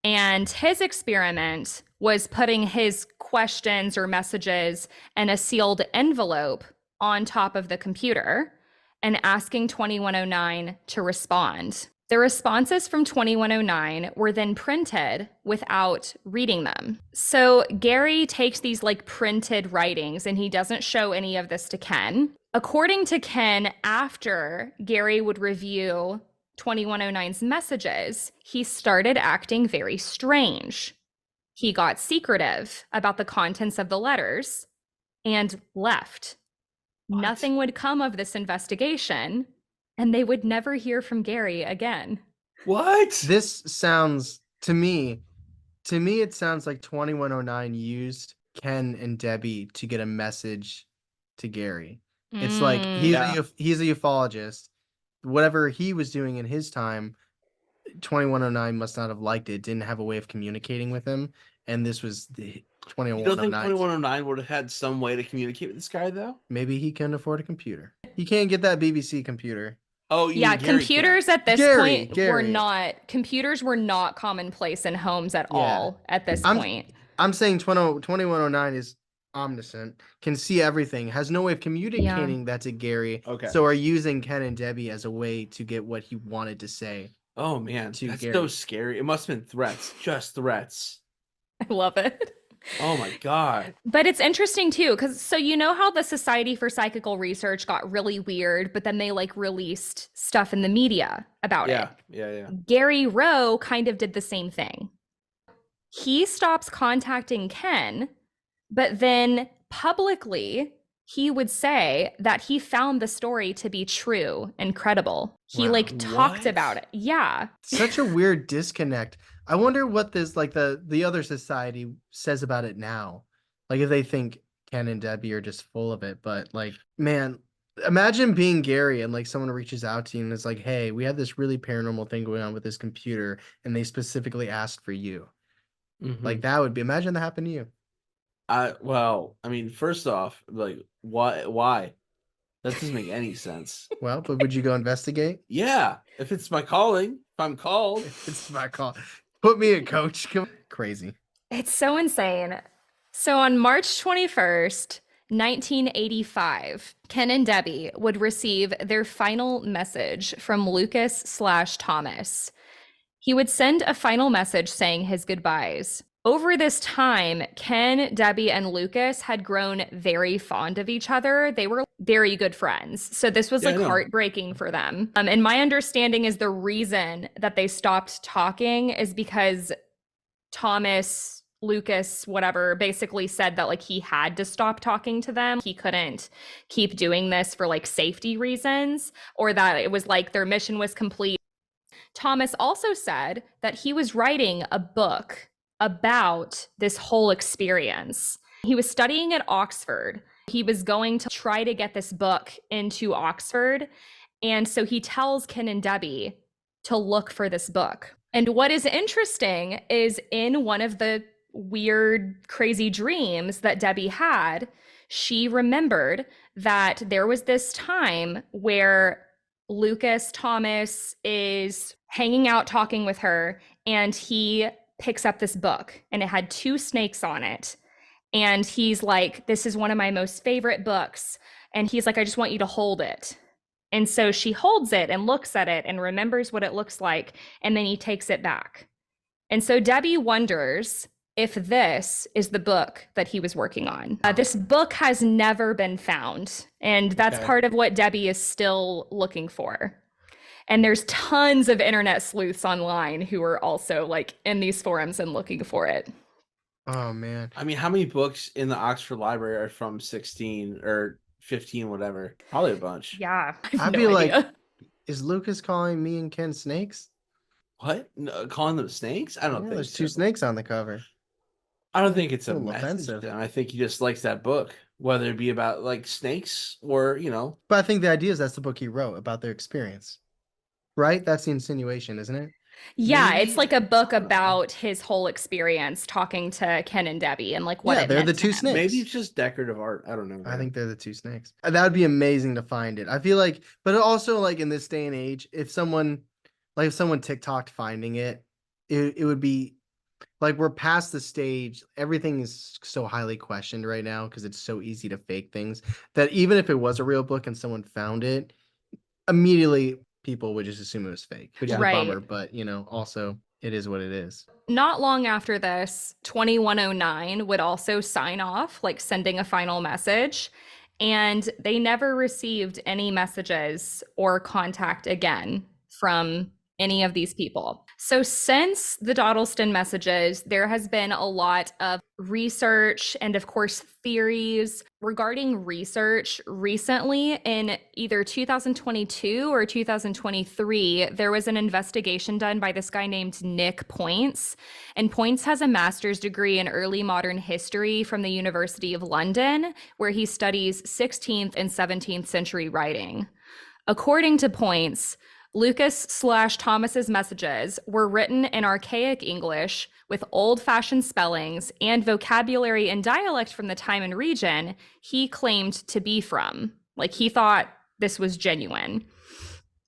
And his experiment was putting his questions or messages in a sealed envelope on top of the computer and asking 2109 to respond. The responses from 2109 were then printed without reading them. So Gary takes these like printed writings, and he doesn't show any of this to Ken. According to Ken, after Gary would review 2109's messages, he started acting very strange. He got secretive about the contents of the letters and left. What? Nothing would come of this investigation, and they would never hear from Gary again. What? This sounds to me it sounds like 2109 used Ken and Debbie to get a message to Gary. It's like he's a ufologist. Whatever he was doing in his time 2109 must not have liked it, didn't have a way of communicating with him, and this was the You don't think 2109. 2109 would have had some way to communicate with this guy, though? Maybe he couldn't afford a computer. He can't get that BBC computer. Oh, you Yeah, mean Gary computers can't. at this Gary, point Gary. computers were not commonplace in homes at Yeah. all at this point. I'm saying 2109 is omniscient, can see everything, has no way of communicating that to Gary. Okay. So are using Ken and Debbie as a way to get what he wanted to say. Oh, man. To That's Gary. so scary. It must have been threats. Just threats. I love it. Oh, my God. But it's interesting too, because so you know how the Society for Psychical Research got really weird, but then they like released stuff in the media about it. Yeah. Gary Rowe kind of did the same thing. He stops contacting Ken, but then publicly he would say that he found the story to be true and credible. He Wow. like talked What? about it. Yeah. Such a weird disconnect. I wonder what this like the other society says about it now. Like if they think Ken and Debbie are just full of it, but like, man, imagine being Gary and like someone reaches out to you and is like, "Hey, we have this really paranormal thing going on with this computer, and they specifically asked for you." Mhm. Like that would be. Imagine that happened to you. Well, I mean, first off, like, why? That doesn't make any sense. Well, but would you go investigate? Yeah, if it's my calling, if I'm called. It's my call. Put me in, coach. Come crazy. It's so insane. So on March 21st, 1985, Ken and Debbie would receive their final message from Lucas/Thomas. He would send a final message saying his goodbyes. Over this time, Ken, Debbie, and Lucas had grown very fond of each other. They were very good friends. So this was Yeah, I like know. heartbreaking for them. And my understanding is the reason that they stopped talking is because Thomas, Lucas, whatever, basically said that like he had to stop talking to them. He couldn't keep doing this for like safety reasons, or that it was like their mission was complete. Thomas also said that he was writing a book about this whole experience. He was studying at Oxford. He was going to try to get this book into Oxford. And so he tells Ken and Debbie to look for this book. And what is interesting is in one of the weird, crazy dreams that Debbie had, she remembered that there was this time where Lucas Thomas is hanging out talking with her, and he picks up this book, and it had 2 snakes on it. And he's like, "This is one of my most favorite books." And he's like, "I just want you to hold it." And so she holds it and looks at it and remembers what it looks like. And then he takes it back. And so Debbie wonders if this is the book that he was working on. This book has never been found. And that's Okay. part of what Debbie is still looking for. And there's tons of internet sleuths online who are also like in these forums and looking for it. Oh man. I mean, how many books in the Oxford Library are from 16 or 15, whatever? Probably a bunch. Yeah. I have I'd no be like, idea. is Lucas calling me and Ken snakes? What? No, calling them snakes? I don't Yeah, think there's so. 2 snakes on the cover. I don't think it's a little message offensive. to him. I think he just likes that book, whether it be about like snakes or, you know. But I think the idea is that's the book he wrote about their experience. Right? That's the insinuation, isn't it? Yeah, Maybe. it's like a book I don't know. about his whole experience talking to Ken and Debbie and like what Yeah, it they're meant the to 2 him. snakes. Maybe it's just decorative art. I don't know. I man. think they're the 2 snakes. That would be amazing to find it. I feel like, but also like in this day and age, if someone TikToked finding it, it would be like we're past the stage. Everything is so highly questioned right now because it's so easy to fake things that even if it was a real book and someone found it, immediately people would just assume it was fake, which is Right. a bummer. But also it is what it is. Not long after this, 2109 would also sign off, like sending a final message. And they never received any messages or contact again from any of these people. So since the Dodleston Messages, there has been a lot of research and of course theories regarding research. Recently in either 2022 or 2023, there was an investigation done by this guy named Nick Points. And Points has a master's degree in early modern history from the University of London, where he studies 16th and 17th century writing. According to Points, Lucas/Thomas's messages were written in archaic English with old-fashioned spellings and vocabulary and dialect from the time and region he claimed to be from. Like, he thought this was genuine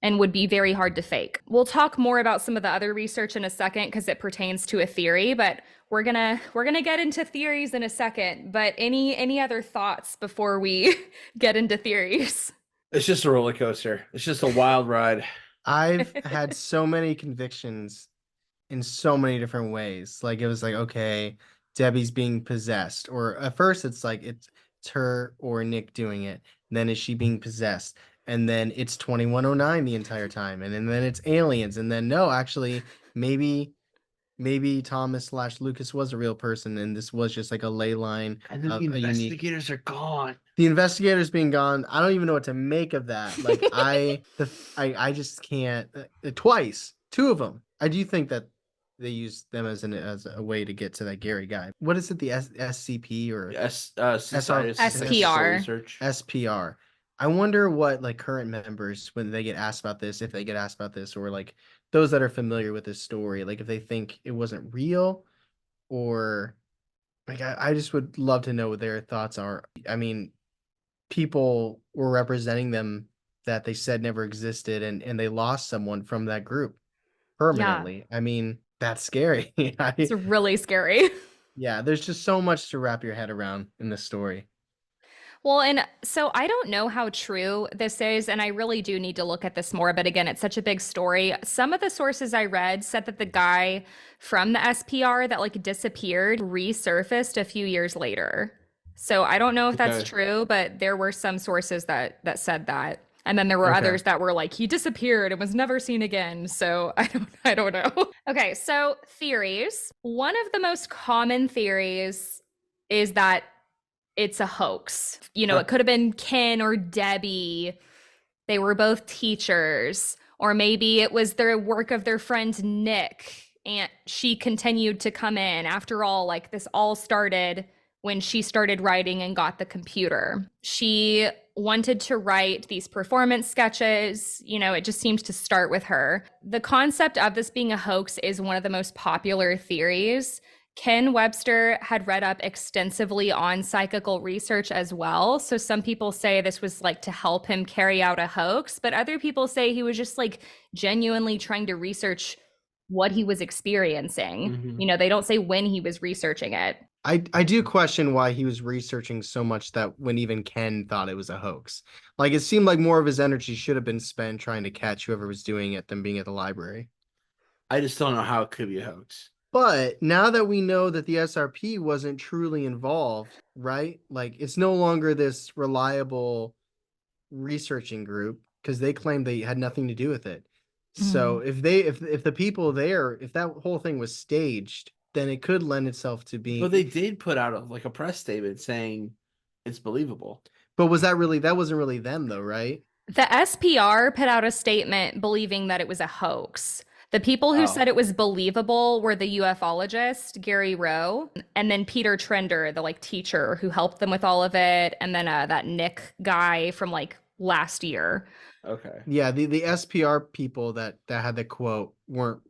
and would be very hard to fake. We'll talk more about some of the other research in a second because it pertains to a theory, but we're gonna get into theories in a second. But any other thoughts before we get into theories? It's just a roller coaster. It's just a wild ride. I've had so many convictions in so many different ways. Like, it was like, okay, Debbie's being possessed, or at first it's like it's her or Nick doing it. And then is she being possessed? And then it's 2109 the entire time, and then it's aliens, and then no, actually, maybe Thomas/Lucas was a real person, and this was just like a ley line. And then the a unique. investigators are gone. The investigators being gone, I don't even know what to make of that. Like, I just can't. Twice, two of them. I do think that they used them as a way to get to that Gary guy. What is it? The SCP or Society of SPR. Research. SPR. I wonder what, like, current members, when they get asked about this, if they get asked about this, or like those that are familiar with this story, like if they think it wasn't real, or like I just would love to know what their thoughts are. I mean, people were representing them that they said never existed, and they lost someone from that group permanently. I mean, that's scary. It's really scary. Yeah, there's just so much to wrap your head around in this story. Well, and so I don't know how true this is, and I really do need to look at this more. But again, it's such a big story. Some of the sources I read said that the guy from the SPR that like disappeared resurfaced a few years later. So I don't know if that's true, but there were some sources that said that. And then there were others that were like, he disappeared and was never seen again. So I don't know. Okay, so theories. One of the most common theories is that it's a hoax. You know, it could have been Ken or Debbie. They were both teachers. Or maybe it was the work of their friend Nick, and she continued to come in. After all, like, this all started when she started writing and got the computer. She wanted to write these performance sketches. You know, it just seems to start with her. The concept of this being a hoax is one of the most popular theories. Ken Webster had read up extensively on psychical research as well. So some people say this was like to help him carry out a hoax, but other people say he was just like genuinely trying to research what he was experiencing. Mm-hmm. You know, they don't say when he was researching it. I do question why he was researching so much that when even Ken thought it was a hoax. Like, it seemed like more of his energy should have been spent trying to catch whoever was doing it than being at the library. I just don't know how it could be a hoax. But now that we know that the SRP wasn't truly involved, right? Like, it's no longer this reliable researching group because they claimed they had nothing to do with it. So if the people there, if that whole thing was staged, then it could lend itself to being. But they did put out a press statement saying it's believable. But that wasn't really them though, right? The SPR put out a statement believing that it was a hoax. The people who said it was believable were the ufologist, Gary Rowe, and then Peter Trender, the like teacher who helped them with all of it, and then that Nick guy from like last year. Okay. Yeah, the SPR people that had the quote weren't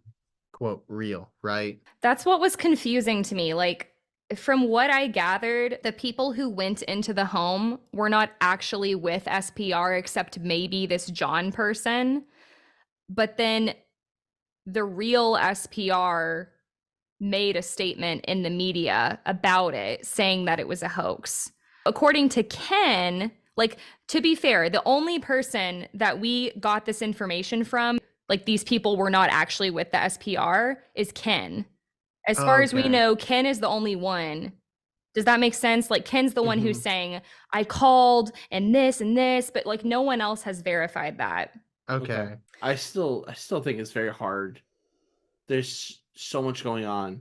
quote real, right? That's what was confusing to me. Like, from what I gathered, the people who went into the home were not actually with SPR except maybe this John person. But then the real SPR made a statement in the media about it, saying that it was a hoax. According to Ken, like, to be fair, the only person that we got this information from, like, these people were not actually with the SPR, is Ken. As far as we know, Ken is the only one. Does that make sense? Like, Ken's the one who's saying, I called and this, but like no one else has verified that. Okay. I still think it's very hard. There's so much going on.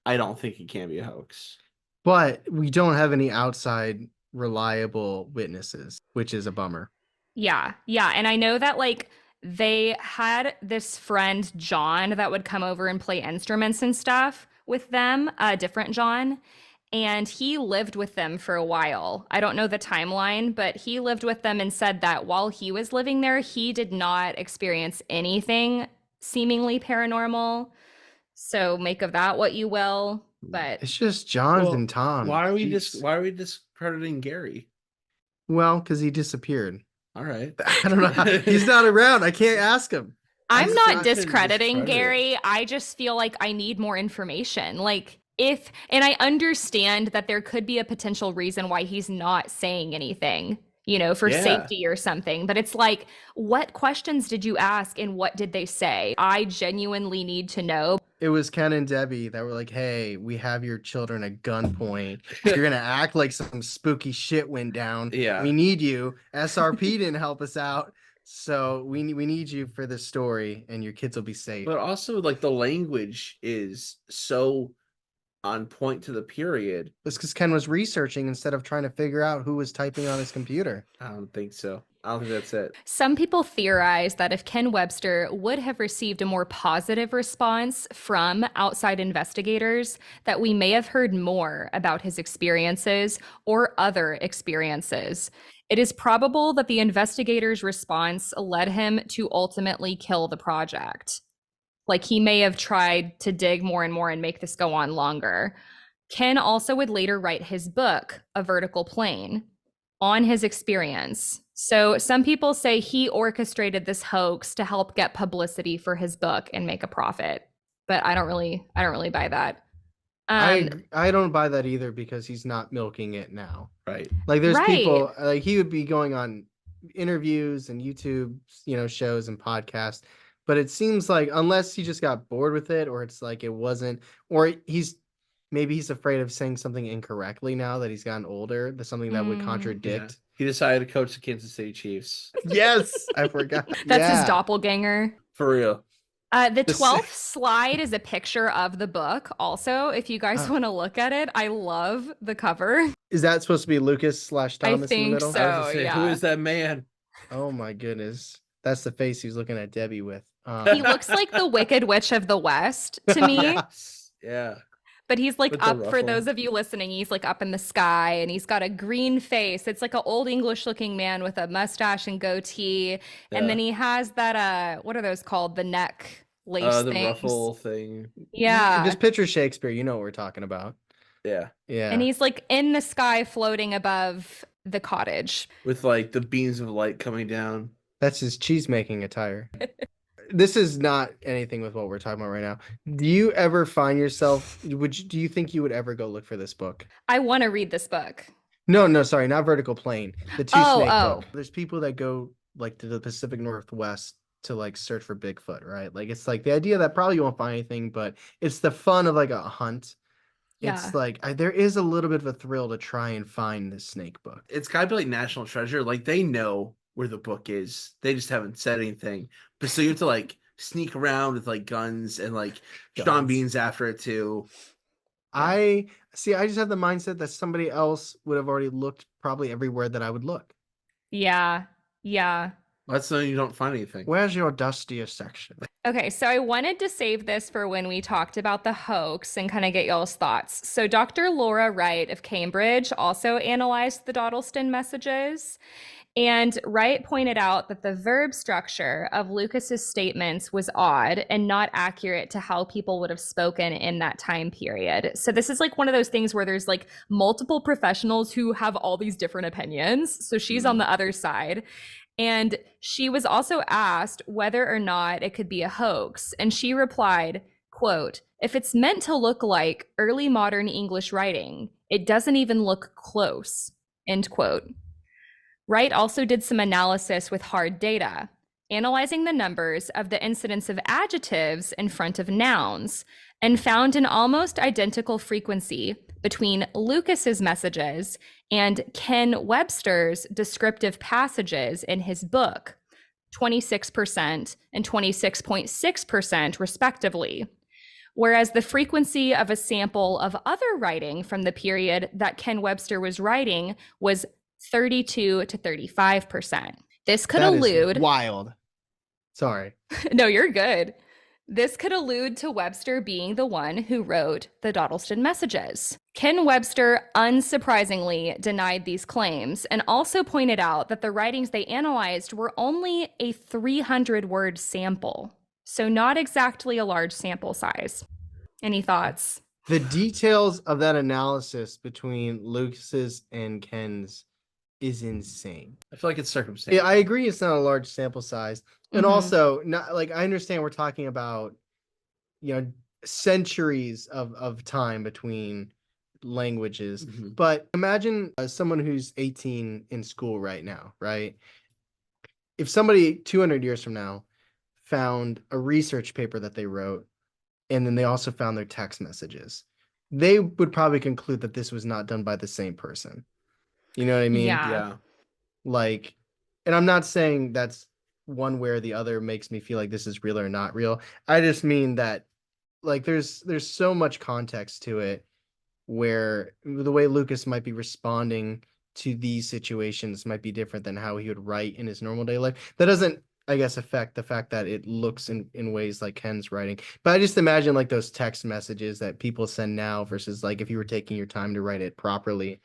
I don't think it can be a hoax. But we don't have any outside reliable witnesses, which is a bummer. Yeah. And I know that like they had this friend, John, that would come over and play instruments and stuff with them, a different John. and he lived with them for a while. I don't know the timeline, but he lived with them and said that while he was living there, he did not experience anything seemingly paranormal. So make of that what you will. But It's just Jonathan Well, Tom. why are we Jeez. why are we discrediting Gary? Well, because he disappeared. All right. I don't know. He's not around. I can't ask him. I'm It's not not to discrediting discredit it. Gary. I just feel like I need more information. Like, and I understand that there could be a potential reason why he's not saying anything, for Yeah. safety or something. But it's like, what questions did you ask and what did they say? I genuinely need to know. It was Ken and Debbie that were like, hey, we have your children at gunpoint. You're going to act like some spooky shit went down. Yeah. We need you. SRP didn't help us out. So we need you for this story, and your kids will be safe. But also, like, the language is so on point to the period. It's because Ken was researching instead of trying to figure out who was typing on his computer. I don't think so. I don't think that's it. Some people theorize that if Ken Webster would have received a more positive response from outside investigators, that we may have heard more about his experiences or other experiences. It is probable that the investigators' response led him to ultimately kill the project. Like, he may have tried to dig more and more and make this go on longer. Ken also would later write his book, A Vertical Plane, on his experience. So some people say he orchestrated this hoax to help get publicity for his book and make a profit. But I don't really buy that. I don't buy that either, because he's not milking it now. Right. Like, there's Right. people, like, he would be going on interviews and YouTube, shows and podcasts. But it seems like, unless he just got bored with it, or it's like it wasn't, or maybe he's afraid of saying something incorrectly now that he's gotten older, that's something that would Mm. contradict. Yeah. He decided to coach the Kansas City Chiefs. Yes, I forgot. That's Yeah. his doppelganger. For real. The The 12th slide is a picture of the book. Also, if you guys want to look at it, I love the cover. Is that supposed to be Lucas/Thomas in the think middle? so. I was gonna say, who yeah. is that man? Oh my goodness. That's the face he was looking at Debbie with. He looks like the Wicked Witch of the West to me. Yes. Yeah. But he's like With the up, for ruffle. those of you listening, he's like up in the sky and he's got a green face. It's like an old English looking man with a mustache and goatee. And then he has that, what are those called? The neck lace The things. ruffle thing. Yeah. Just picture Shakespeare. You know what we're talking about. Yeah. Yeah. And he's like in the sky floating above the cottage. With like the beams of light coming down. That's his cheese making attire. This is not anything with what we're talking about right now. Do you ever find yourself, do you think you would ever go look for this book? I want to read this book. No, sorry, not Vertical Plane. The Two Oh, Snake oh. book. There's people that go like to the Pacific Northwest to like search for Bigfoot, right? Like, it's like the idea that probably you won't find anything, but it's the fun of like a hunt. Yeah. It's like there is a little bit of a thrill to try and find this snake book. It's gotta be like National Treasure. Like, they know where the book is. They just haven't said anything. But so you have to like sneak around with like guns and like Sean Guns. Bean's after it too. I just have the mindset that somebody else would have already looked probably everywhere that I would look. Yeah. That's when you don't find anything. Where's your dustiest section? Okay, so I wanted to save this for when we talked about the hoax and kind of get y'all's thoughts. So Dr. Laura Wright of Cambridge also analyzed the Dodleston Messages. And Wright pointed out that the verb structure of Lucas's statements was odd and not accurate to how people would have spoken in that time period. So this is like one of those things where there's like multiple professionals who have all these different opinions. So she's on the other side. And she was also asked whether or not it could be a hoax. And she replied, quote, "If it's meant to look like early modern English writing, it doesn't even look close," end quote. Wright also did some analysis with hard data, analyzing the numbers of the incidence of adjectives in front of nouns, and found an almost identical frequency between Lucas's messages and Ken Webster's descriptive passages in his book, 26% and 26.6% respectively. Whereas the frequency of a sample of other writing from the period that Ken Webster was writing was 32 to 35%. This could That is allude. wild. Sorry. No, you're good. This could allude to Webster being the one who wrote the Dodleston Messages. Ken Webster unsurprisingly denied these claims and also pointed out that the writings they analyzed were only a 300-word sample, so not exactly a large sample size. Any thoughts? The details of that analysis between Lucas's and Ken's is insane. I feel like it's circumstantial. Yeah, I agree it's not a large sample size. And also, not like I understand we're talking about, centuries of time between languages. Mhm. But imagine someone who's 18 in school right now, right? If somebody 200 years from now found a research paper that they wrote, and then they also found their text messages, they would probably conclude that this was not done by the same person. You know what I mean? Yeah. Yeah. Like, and I'm not saying that's one way or the other makes me feel like this is real or not real. I just mean that, like, there's so much context to it where the way Lucas might be responding to these situations might be different than how he would write in his normal day life. That doesn't, I guess, affect the fact that it looks in ways like Ken's writing. But I just imagine like those text messages that people send now versus like if you were taking your time to write it properly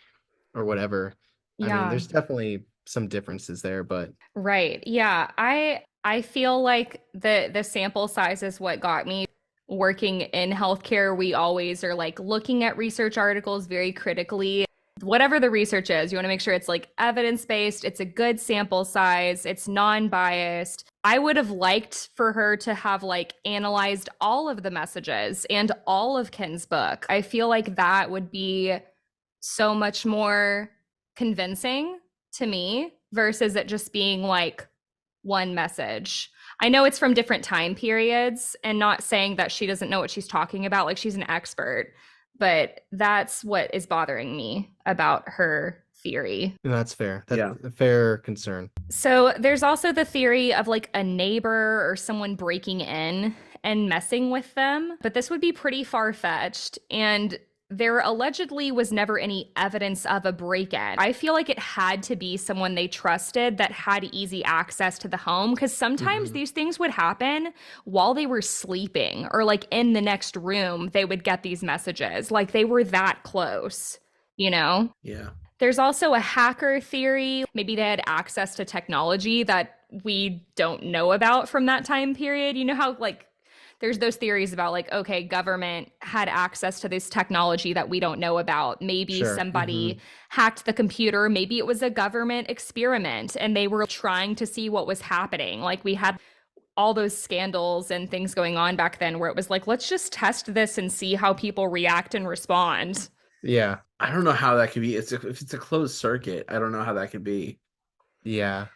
or whatever. I mean, Yeah. there's definitely some differences there, but Right. Yeah. I feel like the sample size is what got me. Working in healthcare, we always are like looking at research articles very critically. Whatever the research is, you want to make sure it's like evidence-based, it's a good sample size, it's non-biased. I would have liked for her to have like analyzed all of the messages and all of Ken's book. I feel like that would be so much more convincing to me versus it just being like one message. I know it's from different time periods and not saying that she doesn't know what she's talking about, like she's an expert, but that's what is bothering me about her theory. that's fair. That's Yeah. a fair concern. So there's also the theory of like a neighbor or someone breaking in and messing with them, but this would be pretty far-fetched, and there allegedly was never any evidence of a break-in. I feel like it had to be someone they trusted that had easy access to the home, because sometimes these things would happen while they were sleeping or like in the next room, they would get these messages. Like they were that close, you know? Yeah. There's also a hacker theory. Maybe they had access to technology that we don't know about from that time period. You know how like there's those theories about like, okay, government had access to this technology that we don't know about. Maybe Sure. somebody hacked the computer. Maybe it was a government experiment and they were trying to see what was happening. Like we had all those scandals and things going on back then where it was like, let's just test this and see how people react and respond. Yeah. I don't know how that could be. If it's a closed circuit, I don't know how that could be. Yeah.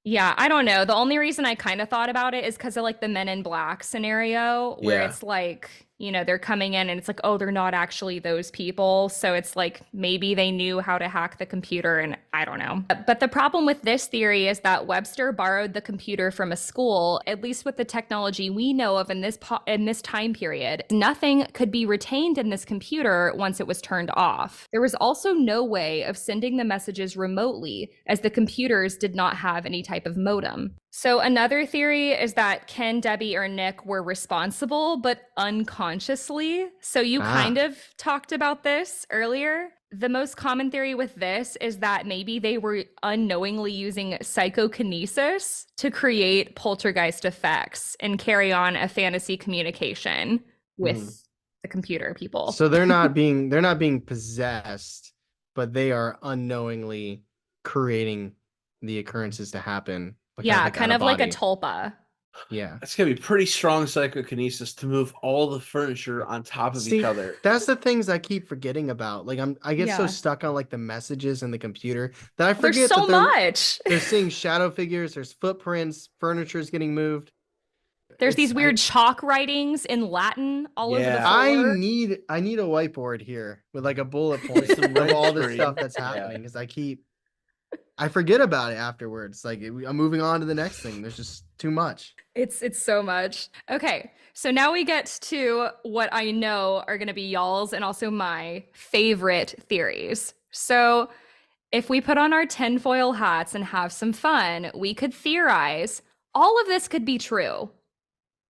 Yeah, I don't know. The only reason I kind of thought about it is because of like the Men in Black scenario where Yeah. it's like, you know, they're coming in and it's like, oh, they're not actually those people. So it's like maybe they knew how to hack the computer and I don't know. But the problem with this theory is that Webster borrowed the computer from a school, at least with the technology we know of in this time period. Nothing could be retained in this computer once it was turned off. There was also no way of sending the messages remotely as the computers did not have any type of modem. So another theory is that Ken, Debbie, or Nick were responsible, but unconsciously. So you kind of talked about this earlier. The most common theory with this is that maybe they were unknowingly using psychokinesis to create poltergeist effects and carry on a fantasy communication with the computer people. So they're not being possessed, but they are unknowingly creating the occurrences to happen. Yeah, kind of like a body. tulpa. Yeah. That's gonna be pretty strong psychokinesis to move all the furniture on top of each other. That's the things I keep forgetting about. Like I get so Yeah. stuck on like the messages in the computer that I There's forget so that they're, much. they're seeing shadow figures, there's footprints, furniture's getting moved. There's these weird chalk writings in Latin all over the Yeah. floor. I need a whiteboard here with like a bullet point Some of all the registry. stuff that's Yeah. happening because I forget about it afterwards. Like I'm moving on to the next thing. There's just too much. It's so much. Okay, so now we get to what I know are going to be y'all's and also my favorite theories. So if we put on our tinfoil hats and have some fun, we could theorize all of this could be true.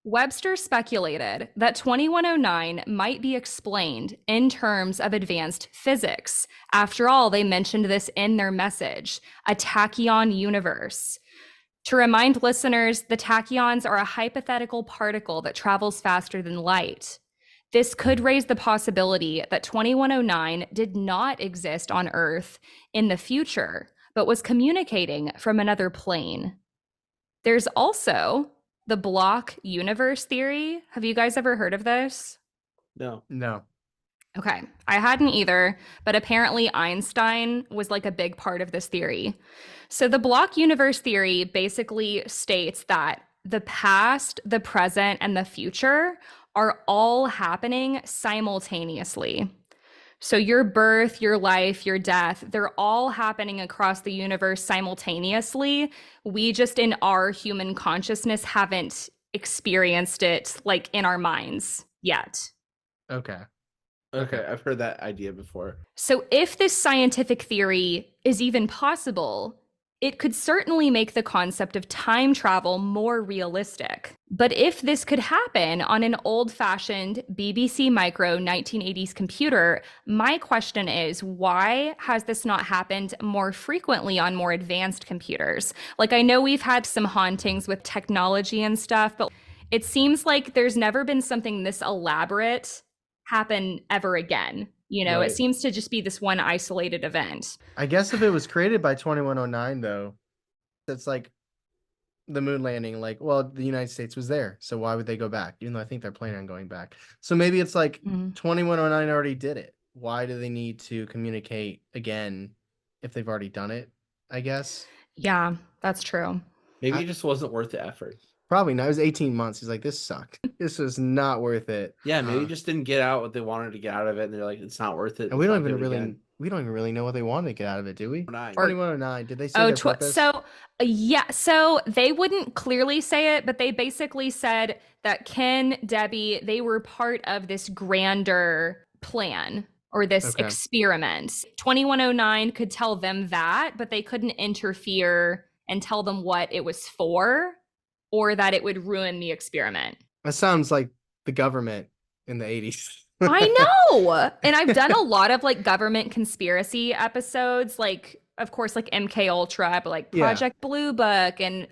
Webster speculated that 2109 might be explained in terms of advanced physics. After all, they mentioned this in their message, a tachyon universe. To remind listeners, the tachyons are a hypothetical particle that travels faster than light. This could raise the possibility that 2109 did not exist on Earth in the future, but was communicating from another plane. There's also the block universe theory. Have you guys ever heard of this? No. No. Okay, I hadn't either, but apparently Einstein was like a big part of this theory. So the block universe theory basically states that the past, the present, and the future are all happening simultaneously. So your birth, your life, your death, they're all happening across the universe simultaneously. We just in our human consciousness haven't experienced it like in our minds yet. Okay. Okay, I've heard that idea before. So if this scientific theory is even possible, it could certainly make the concept of time travel more realistic. But if this could happen on an old-fashioned BBC Micro 1980s computer, my question is, why has this not happened more frequently on more advanced computers? Like, I know we've had some hauntings with technology and stuff, but it seems like there's never been something this elaborate happen ever again. You know, Right. It seems to just be this one isolated event. I guess if it was created by 2109, though, it's like the moon landing. Like, well, the United States was there, so why would they go back? Even though I think they're planning on going back. So maybe it's like 2109 already did it. Why do they need to communicate again if they've already done it? I guess. Yeah, that's true. Maybe it just wasn't worth the effort. Probably not. It was 18 months. He's like, this sucked. This was not worth it. Yeah, maybe just didn't get out what they wanted to get out of it, and they're like, it's not worth it. And we Let's don't not even do it really again. we don't even really know what they wanted to get out of it, do we? 2109. Did they say their purpose? So they wouldn't clearly say it, but they basically said that Ken, Debbie, they were part of this grander plan or this experiment. 2109 could tell them that, but they couldn't interfere and tell them what it was for or that it would ruin the experiment. That sounds like the government in the 80s. I know. And I've done a lot of like government conspiracy episodes, like of course like MK Ultra, but like Project Blue Book and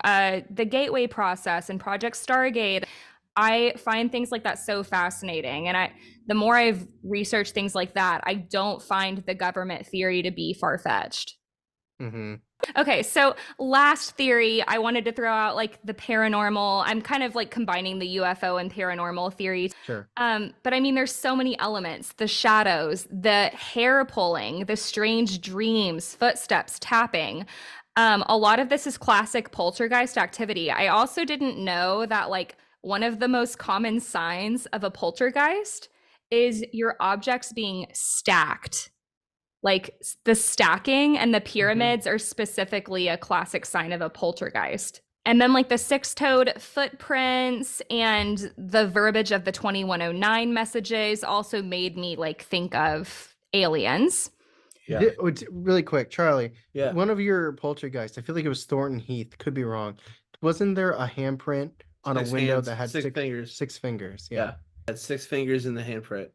the Gateway Process and Project Stargate. I find things like that so fascinating. And the more I've researched things like that, I don't find the government theory to be far-fetched. Mm-hmm. Okay, so last theory, I wanted to throw out like the paranormal. I'm kind of like combining the UFO and paranormal theories. Sure. But I mean, there's so many elements, the shadows, the hair pulling, the strange dreams, footsteps, tapping. A lot of this is classic poltergeist activity. I also didn't know that like one of the most common signs of a poltergeist is your objects being stacked. Like the stacking and the pyramids are specifically a classic sign of a poltergeist. And then like the six-toed footprints and the verbiage of the 2109 messages also made me like think of aliens. Yeah. Really quick, Charlie. Yeah. One of your poltergeists, I feel like it was Thornton Heath, could be wrong. Wasn't there a handprint on a window that had six fingers? 6 fingers. Yeah. Had 6 fingers in the handprint.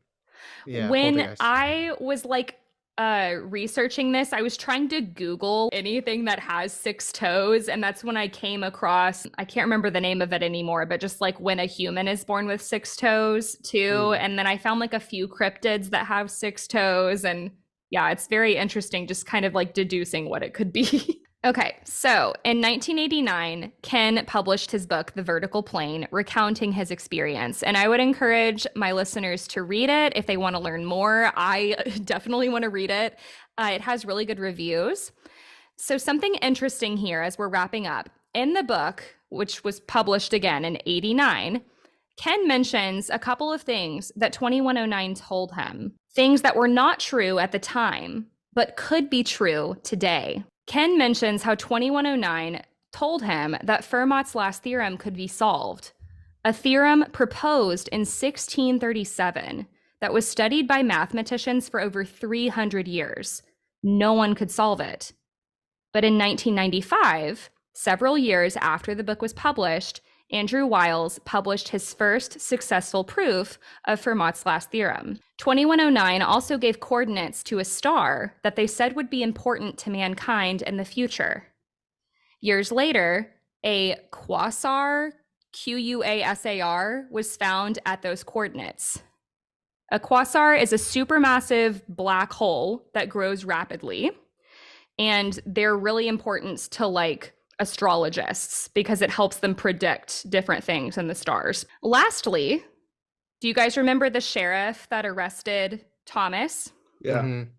Yeah. When poltergeist. I was like researching this, I was trying to Google anything that has 6 toes, and that's when I came across, I can't remember the name of it anymore, but just like when a human is born with 6 toes too. And then I found like a few cryptids that have 6 toes, and yeah, it's very interesting just kind of like deducing what it could be. Okay, so in 1989, Ken published his book, The Vertical Plane, recounting his experience. And I would encourage my listeners to read it if they want to learn more. I definitely want to read it. It has really good reviews. So something interesting here as we're wrapping up. In the book, which was published again in 89, Ken mentions a couple of things that 2109 told him. Things that were not true at the time, but could be true today. Ken mentions how 2109 told him that Fermat's last theorem could be solved, a theorem proposed in 1637 that was studied by mathematicians for over 300 years. No one could solve it. But in 1995, several years after the book was published, Andrew Wiles published his first successful proof of Fermat's last theorem. 2109 also gave coordinates to a star that they said would be important to mankind in the future. Years later, a quasar, Quasar, was found at those coordinates. A quasar is a supermassive black hole that grows rapidly, and they're really important to like astrologists because it helps them predict different things in the stars. Lastly, do you guys remember the sheriff that arrested Thomas? Yeah. Mhm.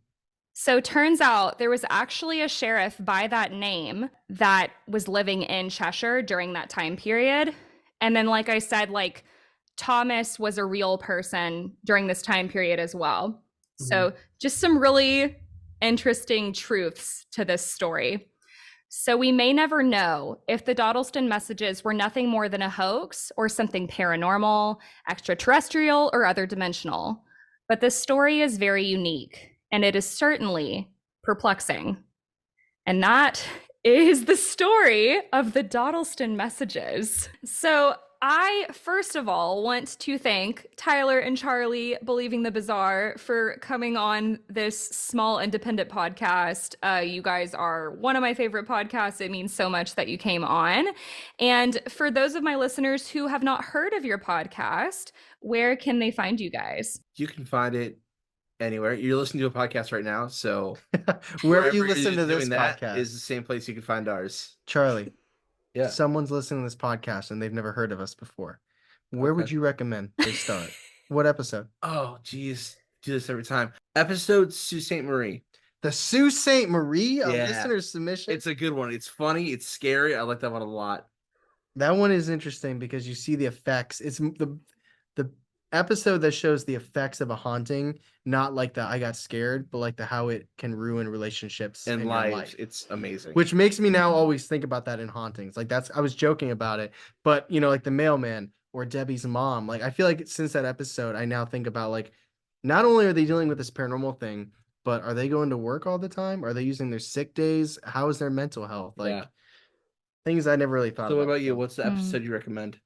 So turns out there was actually a sheriff by that name that was living in Cheshire during that time period. And then, like I said, like Thomas was a real person during this time period as well. So just some really interesting truths to this story. So we may never know if the Dodleston messages were nothing more than a hoax or something paranormal, extraterrestrial, or other dimensional. But this story is very unique, and it is certainly perplexing. And that is the story of the Dodleston messages. So I, first of all, want to thank Tyler and Charlie, Believing the Bizarre, for coming on this small independent podcast. You guys are one of my favorite podcasts. It means so much that you came on. And for those of my listeners who have not heard of your podcast, where can they find you guys? You can find it anywhere. You're listening to a podcast right now, so Wherever you you're listen to this doing that podcast, is the same place you can find ours. Charlie. Yeah. Someone's listening to this podcast and they've never heard of us before. Where would Okay. you recommend they start? What episode? Oh, geez. Do this every time. Episode Sault Ste. Marie. The Sault Ste. Marie, a Yeah. listener's submission. It's a good one. It's funny. It's scary. I like that one a lot. That one is interesting because you see the effects. It's the episode that shows the effects of a haunting, not like the I got scared, but like the how it can ruin relationships And in your live. life. It's amazing. Which makes me now always think about that in hauntings. Like I was joking about it, but you know, like the mailman or Debbie's mom. Like I feel like since that episode, I now think about like, not only are they dealing with this paranormal thing, but are they going to work all the time? Are they using their sick days? How is their mental health? Like Yeah. things I never really thought So what about. about you? What's the episode you recommend?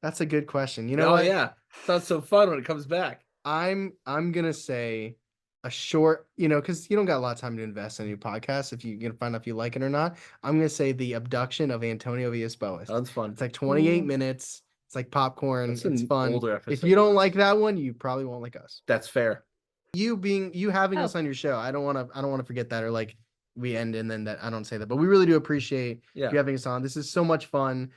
That's a good question. You know Oh what? yeah. Sounds so fun when it comes back. I'm gonna say a short, you know, because you don't got a lot of time to invest in a new podcast if you're gonna find out if you like it or not. I'm gonna say The Abduction of Antonio Villas-Boas. Sounds fun. It's like 28 Ooh. minutes. It's like popcorn. That's It's an fun. older If episode. you don't like that one, you probably won't like us. That's fair. You having Oh. us on your show, I don't want to forget that, or like we end and then that I don't say that. But we really do appreciate Yeah. you having us on. This is so much fun.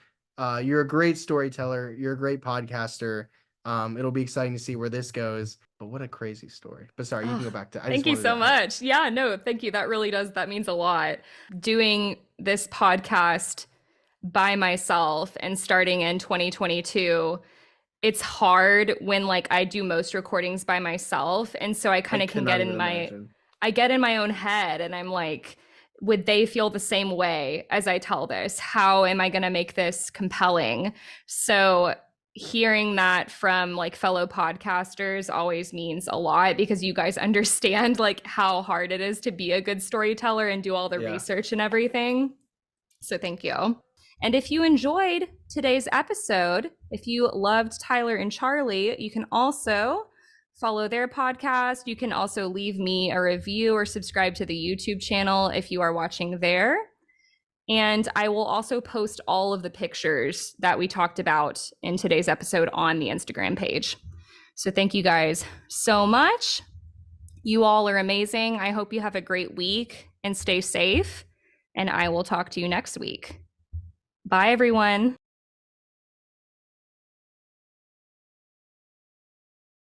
You're a great storyteller. You're a great podcaster. It'll be exciting to see where this goes. But what a crazy story. But sorry, you can go back to. Thank you so much. Yeah, no, thank you. That really does. That means a lot. Doing this podcast by myself and starting in 2022, it's hard when like I do most recordings by myself. And so I kind of can get in I get in my own head and I'm like, would they feel the same way as I tell this? How am I going to make this compelling? So hearing that from like fellow podcasters always means a lot because you guys understand like how hard it is to be a good storyteller and do all the research and everything. So thank you. And if you enjoyed today's episode, if you loved Tyler and Charlie, you can also follow their podcast. You can also leave me a review or subscribe to the YouTube channel if you are watching there. And I will also post all of the pictures that we talked about in today's episode on the Instagram page. So thank you guys so much. You all are amazing. I hope you have a great week and stay safe. And I will talk to you next week. Bye, everyone.